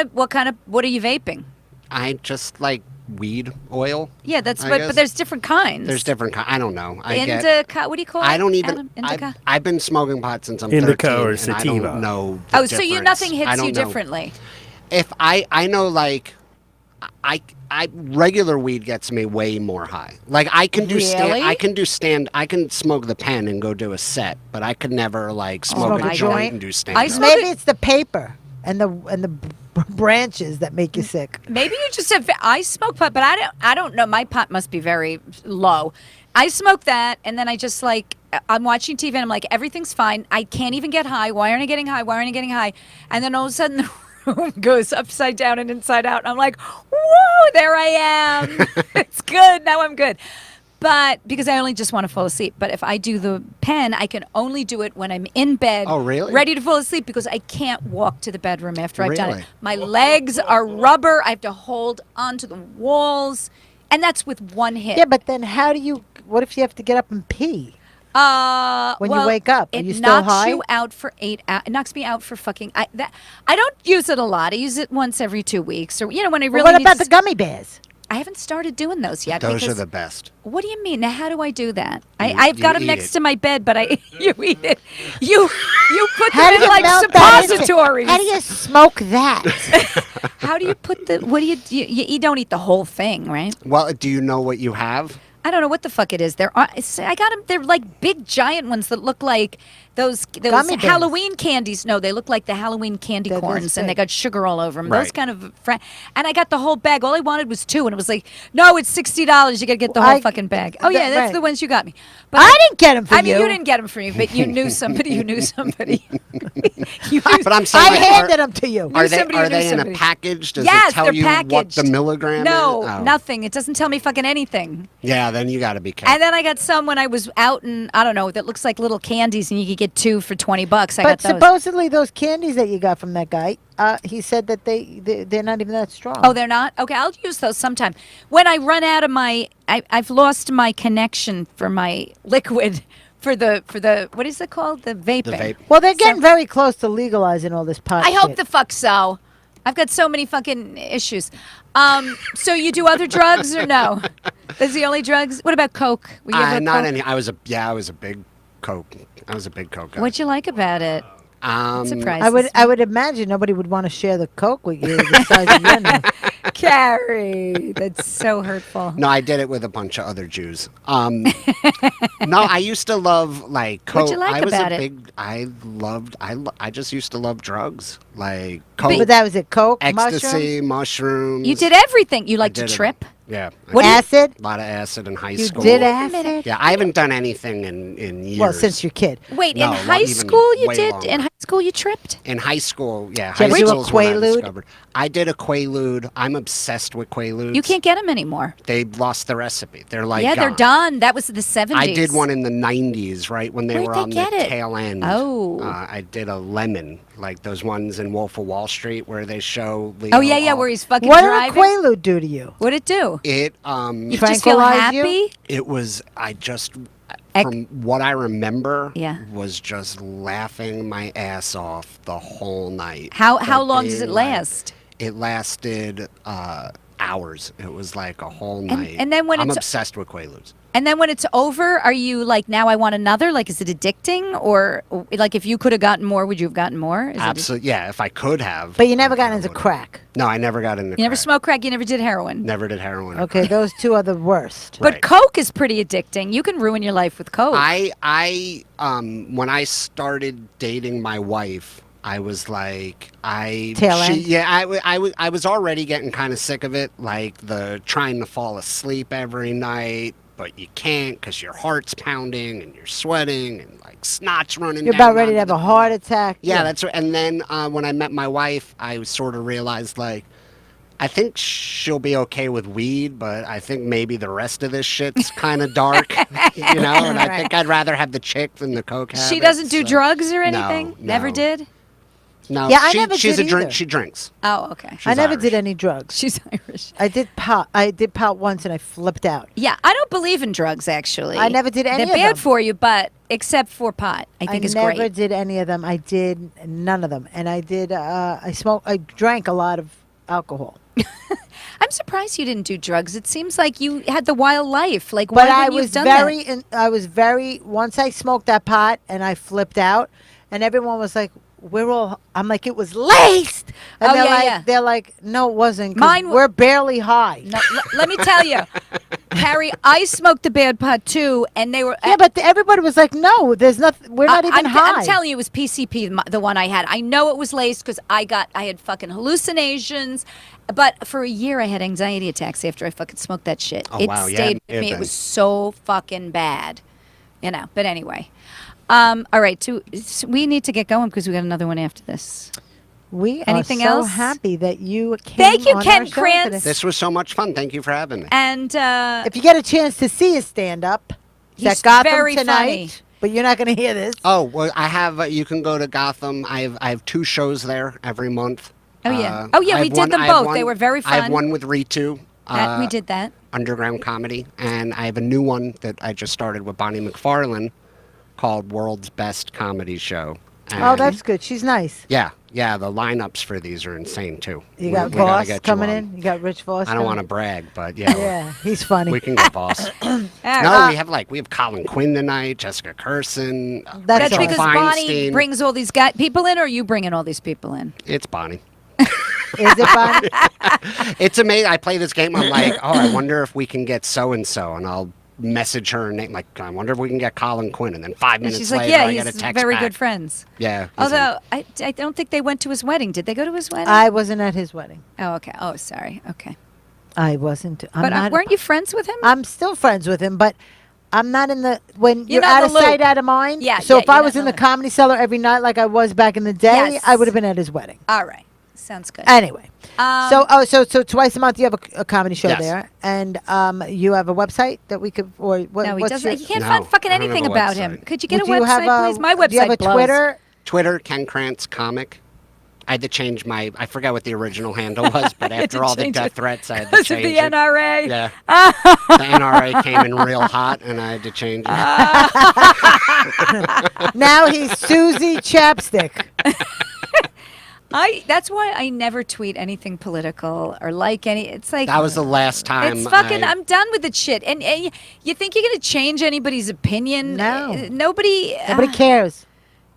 you vaping? I just like weed oil. Yeah, that's I but guess. there's different kinds. There's different. I don't know. Indica. What do you call it? I don't even. Adam? Indica. I've been smoking pot since I'm Indica 13, or and I sativa. don't know. The Oh, so difference. nothing I hits don't you know. differently. If I know like. I regular weed gets me way more high. Like I can do Really? I can smoke the pen and go do a set, but I could never like smoke my a God. joint and do stand I up. smoke Maybe it- it's the paper and the branches that make you sick. Maybe you just have. I smoke pot, but I don't know. My pot must be very low. I smoke that, and then I just like I'm watching TV, and I'm like, everything's fine. I can't even get high. Why aren't I getting high? Why aren't I getting high? And then all of a sudden, the room goes upside down and inside out, and I'm like, whoa, there I am. It's good. Now I'm good. But because I only just want to fall asleep. But if I do the pen, I can only do it when I'm in bed, Oh, really? ready to fall asleep, because I can't walk to the bedroom after I've done Really? it. My legs are rubber. I have to hold onto the walls, and that's with one hit. Yeah, but then how do you? What if you have to get up and pee? When you well, wake up, are it you still knocks high? you out for 8 hours. It knocks me out for fucking. I don't use it a lot. I use it once every 2 weeks, or when I really. Well, what need about to the gummy bears? I haven't started doing those yet. Those because, are the best. What do you mean? Now, how do I do that? You- I've got you them eat next it. to my bed, but you eat it. You put How them do in you like melt that into- suppositories. How do you smoke that? How do you put the? What do you don't eat the whole thing, right? Well, do you know what you have? I don't know what the fuck it is. I got them. They're like big, giant ones that look like those Gummy bears. Halloween candies. No, they look like the Halloween candy That is corns, and they big. got sugar all over them. Those Right. kind of. And I got the whole bag. All I wanted was 2, and it was like, no, it's $60. You got to get the whole fucking bag. Oh yeah, that's right. the ones you got me. But I didn't get them for I mean, you. you didn't get them for me, but you knew somebody who knew somebody. You But I'm saying, I like, handed them to you. Are they somebody who knew in somebody. a package? Does Yes, it tell they're you what packaged. the milligram No, is? Oh. nothing. It doesn't tell me fucking anything. Yeah, then you got to be careful. And then I got some when I was out, and I don't know, that looks like little candies, and you could get 2 for $20. I But got those. supposedly those candies that you got from that guy, he said that they're not even that strong. Oh, they're not? Okay, I'll use those sometime. When I run out of I've lost my connection for my liquid for the what is it called? The vaping. The vape. Well, they're getting very close to legalizing all this pot. I hope shit. the fuck so. I've got so many fucking issues. So you do other drugs or no? That's the only drugs? What about coke? Were you ever Not coke? any. I was a big coke. I was a big coke guy. What'd you like about it? Surprise. I would imagine nobody would want to share the coke with you the size of your nose. Carrie. That's so hurtful. No, I did it with a bunch of other Jews. No, I used to love like coke. What'd you like I was about a it? big. I just used to love drugs like coke, But that was it. Coke, ecstasy, mushrooms, mushrooms. You did everything. You like to did it. trip? Yeah. What do you- acid. A lot of acid in high You school. did Wait a minute. acid. Yeah, I haven't done anything in years. Well, since you're a kid. Wait, No, in not high even school you way did? longer. In high school you tripped? In high school, yeah. Did High you do a school's when I Quaalude? discovered. I did a Quaalude. I'm obsessed with Quaaludes. You can't get them anymore. They lost the recipe. They're like Yeah, they're gone. done. That was the 70s. I did one in the 90s, right when they Where'd were they on the get it? tail end. Oh. I did a lemon, like those ones in Wolf of Wall Street where they show Leo. Oh, yeah, all- where he's fucking What did a driving. Quaalude do to you? What'd it do? It You just feel Tranquilize you? happy? it was I just Ec- from what I remember Yeah. was just laughing my ass off the whole night. How Like long does it being like- last? It lasted hours. It was like a whole night. and then when I'm it's- obsessed with Quaaludes. And then when it's over, are you like, now I want another? Like, is it addicting? Or like, if you could have gotten more, would you have gotten more? Is it- Absolutely, yeah. If I could have, But you never got I into would've. crack. No, I never got into. You never crack. smoked crack, you never did heroin. Never did heroin. or Okay, crack. those two are the worst. But Right. coke is pretty addicting. You can ruin your life with coke. When I started dating my wife, I was like, Tail end? I was already getting kind of sick of it, like the trying to fall asleep every night, but you can't because your heart's pounding and you're sweating and like snot's running. You're down about ready to onto have a the- heart attack. Yeah, that's right. And then when I met my wife, I sort of realized like, I think she'll be okay with weed, but I think maybe the rest of this shit's kind of dark, and I think I'd rather have the chick than the coke habit. She doesn't do so. drugs or anything? No. Never did? No, Yeah, I never she's did a drink. either. She drinks. Oh, okay. I never Irish. did any drugs. She's Irish. I did pot. I did pot once and I flipped out. Yeah, I don't believe in drugs, actually. I never did any They're of bad them. for you, but except for pot, I think is never great. did any of them. I did none of them. And I did, I drank a lot of alcohol. I'm surprised you didn't do drugs. It seems like you had the wild life. Like, But why I wouldn't you was have done that? I was very, once I smoked that pot and I flipped out and everyone was like, I'm like, it was laced. And Oh, yeah. They're like, no, it wasn't. 'cause Mine we're barely high. No, let me tell you, Harry, I smoked the bad pot too, and they were. Yeah, but everybody was like, no, there's nothing. We're not even high. I'm telling you, it was PCP, the one I had. I know it was laced because I had fucking hallucinations. But for a year, I had anxiety attacks after I fucking smoked that shit. Oh, It wow, yeah, stayed with it me. It then. was so fucking bad, But anyway, all right. So we need to get going because we got another one after this. We Anything are so else? happy that you came. Thank you, on Ken our show Krantz. today. This was so much fun. Thank you for having me. And If you get a chance to see his stand up, it's He's at Gotham very tonight. funny. But you're not going to hear this. Oh, well, I have. You can go to Gotham. I have 2 shows there every month. Oh, yeah. I We have did one- them I have both. one- They were very I have fun. one with Ritu. we did that. Underground comedy, and I have a new one that I just started with Bonnie McFarlane called World's Best Comedy Show. Oh, And that's good. She's nice. yeah. The lineups for these are insane too. You got We gotta Voss get you coming on. in. You got Rich Voss. I don't want to coming brag, but yeah, in. Yeah, he's funny. we can get Voss. All No, right. we have Colin Quinn tonight, Jessica Curson. That's That's Rachel because awesome. Bonnie Feinstein. brings all these people in, or are you bringing all these people in? It's Bonnie. Is it Bonnie? It's amazing. I play this game. I'm like, oh, I wonder if we can get so and so, and I'll message her name. Like, I wonder if we can get Colin Quinn, and then 5 And minutes she's later, like, yeah, I get a he's text very back. good friends. Yeah. he's in. Although I don't think they went to his wedding. Did they go to his wedding? I wasn't at his wedding. Oh, okay. Oh, sorry. Okay. I wasn't. I'm But not. weren't you friends with him? I'm still friends with him, but I'm not in the when You're you're, not out in of the sight, loop. out of mind. Yeah, So yeah, if I you're was not in the in the Comedy Cellar every night like I was back in the day, Yes. I would have been at his wedding. All right. Sounds good. Anyway, Um, so twice a month you have a comedy show Yes. there, and you have a website that we could or what? no, he what's doesn't. your- You can't No, find fucking I don't have anything a about him. website. Could you get do a you website, have please? My website Do you have a blows. Twitter? Twitter, Ken Krantz Comic. I had to change I forgot what the original handle was, but had to after all the change death it. threats, I had to Was it change the it. NRA? Yeah. The NRA came in real hot, and I had to change it. Now he's Susie Chapstick. That's why I never tweet anything political or like any. It's like That was the last time. it's fucking. I'm done with the shit. And you think you're gonna change anybody's opinion? No. Nobody. Nobody cares.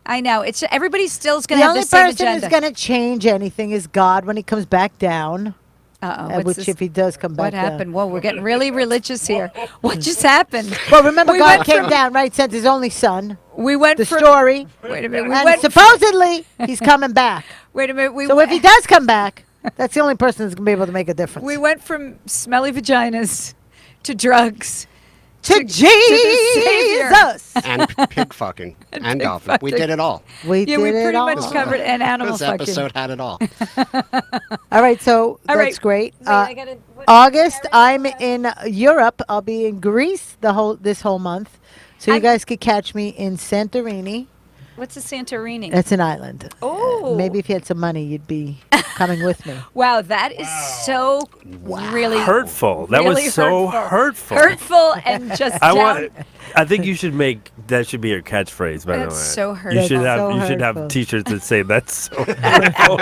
I know. It's everybody still's gonna The have only the same person agenda. who's going to change anything is God when he comes back down. Uh-oh, Which, if he does come back what down. happened? Whoa, we're getting really religious here. What just happened? Well, remember, We God went came from- down, right? Sent his only son. We went The from. story. Wait a minute. We And went. supposedly, he's coming back. Wait a minute. We So if he does come back, that's the only person that's going to be able to make a difference. we went from smelly vaginas to drugs to the Savior. Jesus. and pig fucking and pig golfing. We did it all. We Yeah, did we it pretty all. much covered an animal This fucking. episode had it all. All right, so All that's right. great. Wait, I gotta- what- August, I'm in Europe. I'll be in Greece this whole month. So you I'm- guys could catch me in Santorini. What's a Santorini? That's an island. Oh. Maybe if you had some money, you'd be coming with me. Wow, that is so really Hurtful. That really was so hurtful. Hurtful and just down. I think you should make that should be your catchphrase. By the way, That's so You hurtful. should have So you should hurtful. have T-shirts that say that's so hurtful.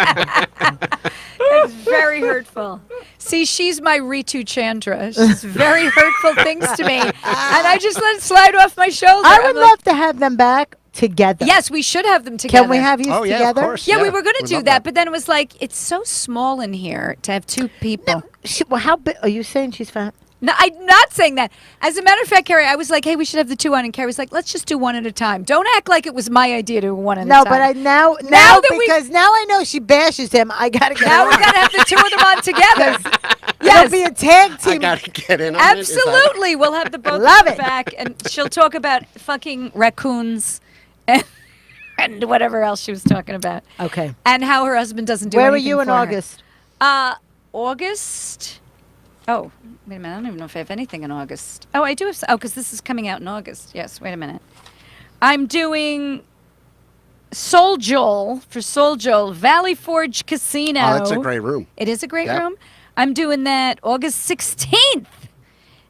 It's very hurtful. See, she's my Ritu Chandra. She's very hurtful things to me, and I just let it slide off my shoulder. I I'm would like, love to have them back together. Yes, we should have them together. Can we have you Oh, yeah, of together? course. Yeah, we Yeah, were going to we'd do love that, that. but then it was like it's so small in here to have two people. Well, how big? Are you saying she's fat? No, I'm not saying that. As a matter of fact, Carrie, I was like, hey, we should have the two on. And Carrie was like, let's just do one at a time. Don't act like it was my idea to do one at a No, time. but I now that we- because now I know she bashes him. I gotta get now her we on. have the two of them on together. It'll Yes. be a tag I team. gotta get in on it. Is that- Absolutely. We'll have the both Love of them it. back. And she'll talk about fucking raccoons and whatever else she was talking about. Okay. And how her husband doesn't do Where were anything you in for her. August? August. Oh, wait a minute. I don't even know if I have anything in August. Oh, I do have. Because this is coming out in August. Yes. Wait a minute. I'm doing Soul Joel Valley Forge Casino. Oh, that's a great room. It is a great Yeah. room. I'm doing that August 16th.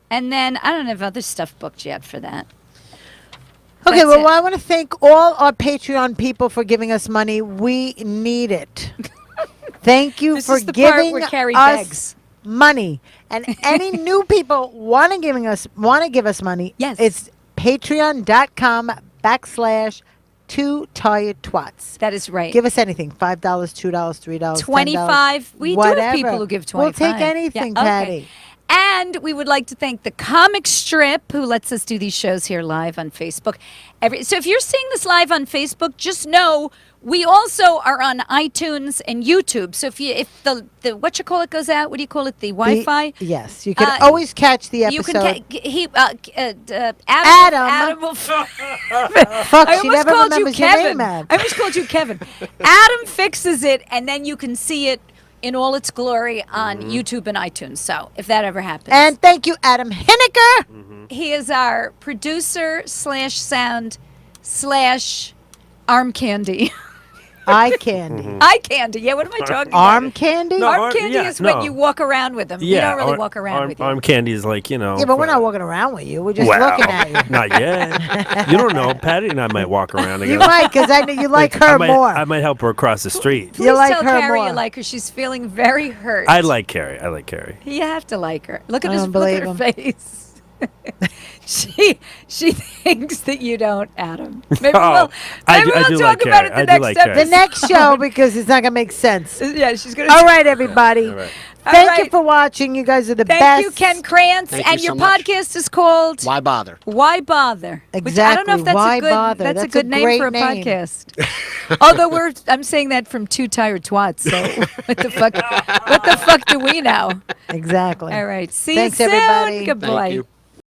And then I don't have other stuff booked yet for that. Okay, That's well, it. I want to thank all our Patreon people for giving us money. We need it. Thank you This for is the part giving where Carrie us begs. money. And any new people want to give us money. Yes. It's patreon.com/Two Tired Twats. That is right. Give us anything. $5, $2, $3, 25. We do have people who give 25. We'll take anything, Yeah, okay. Patty. And we would like to thank the Comic Strip, who lets us do these shows here live on Facebook. So if you're seeing this live on Facebook, just know we also are on iTunes and YouTube. So if the whatchamacallit goes out, what do you call it? The Wi-Fi? Yes, you can always catch the You episode. can. Adam. will. Fuck, I she almost never called you remembers your Kevin. name, Adam. I almost called you Kevin. Adam fixes it, and then you can see it in all its glory on YouTube and iTunes. So if that ever happens. And thank you, Adam Hinniker. He is our producer / sound / arm candy. Eye candy. Eye candy. Yeah, what am I talking Arm about? candy? No, Arm candy yeah, is when no. you walk around with them. You don't really walk around with you. Arm candy is like, Yeah, but we're not walking around with you. We're just Wow. looking at you. Not yet. You don't know. Patty and I might walk around together. You might, because I know you like her I might, more. I might help her across the street. Please You like tell her Carrie more. you like her. She's feeling very hurt. I like Carrie. I like Carrie. You have to like her. Look at I his don't look at believe her face. she thinks that you don't, Adam. Maybe Oh, I we'll do talk like about it Carrie. the I do next like episode. The next show, because it's not going to make sense. Yeah, she's gonna. All right, everybody. All right. Thank you right. for watching. You guys are the Thank best. you, Ken Krantz, Thank you and so your much. podcast is called Why bother? Why Bother? Which I don't know if Exactly. that's Why a good. Bother? That's a That's good a name great for a name. podcast. Although I'm saying that from Two Tired Twats. So what the fuck? What the fuck do we know? Exactly. All right. See Thanks, you soon. everybody. Goodbye. Thank you.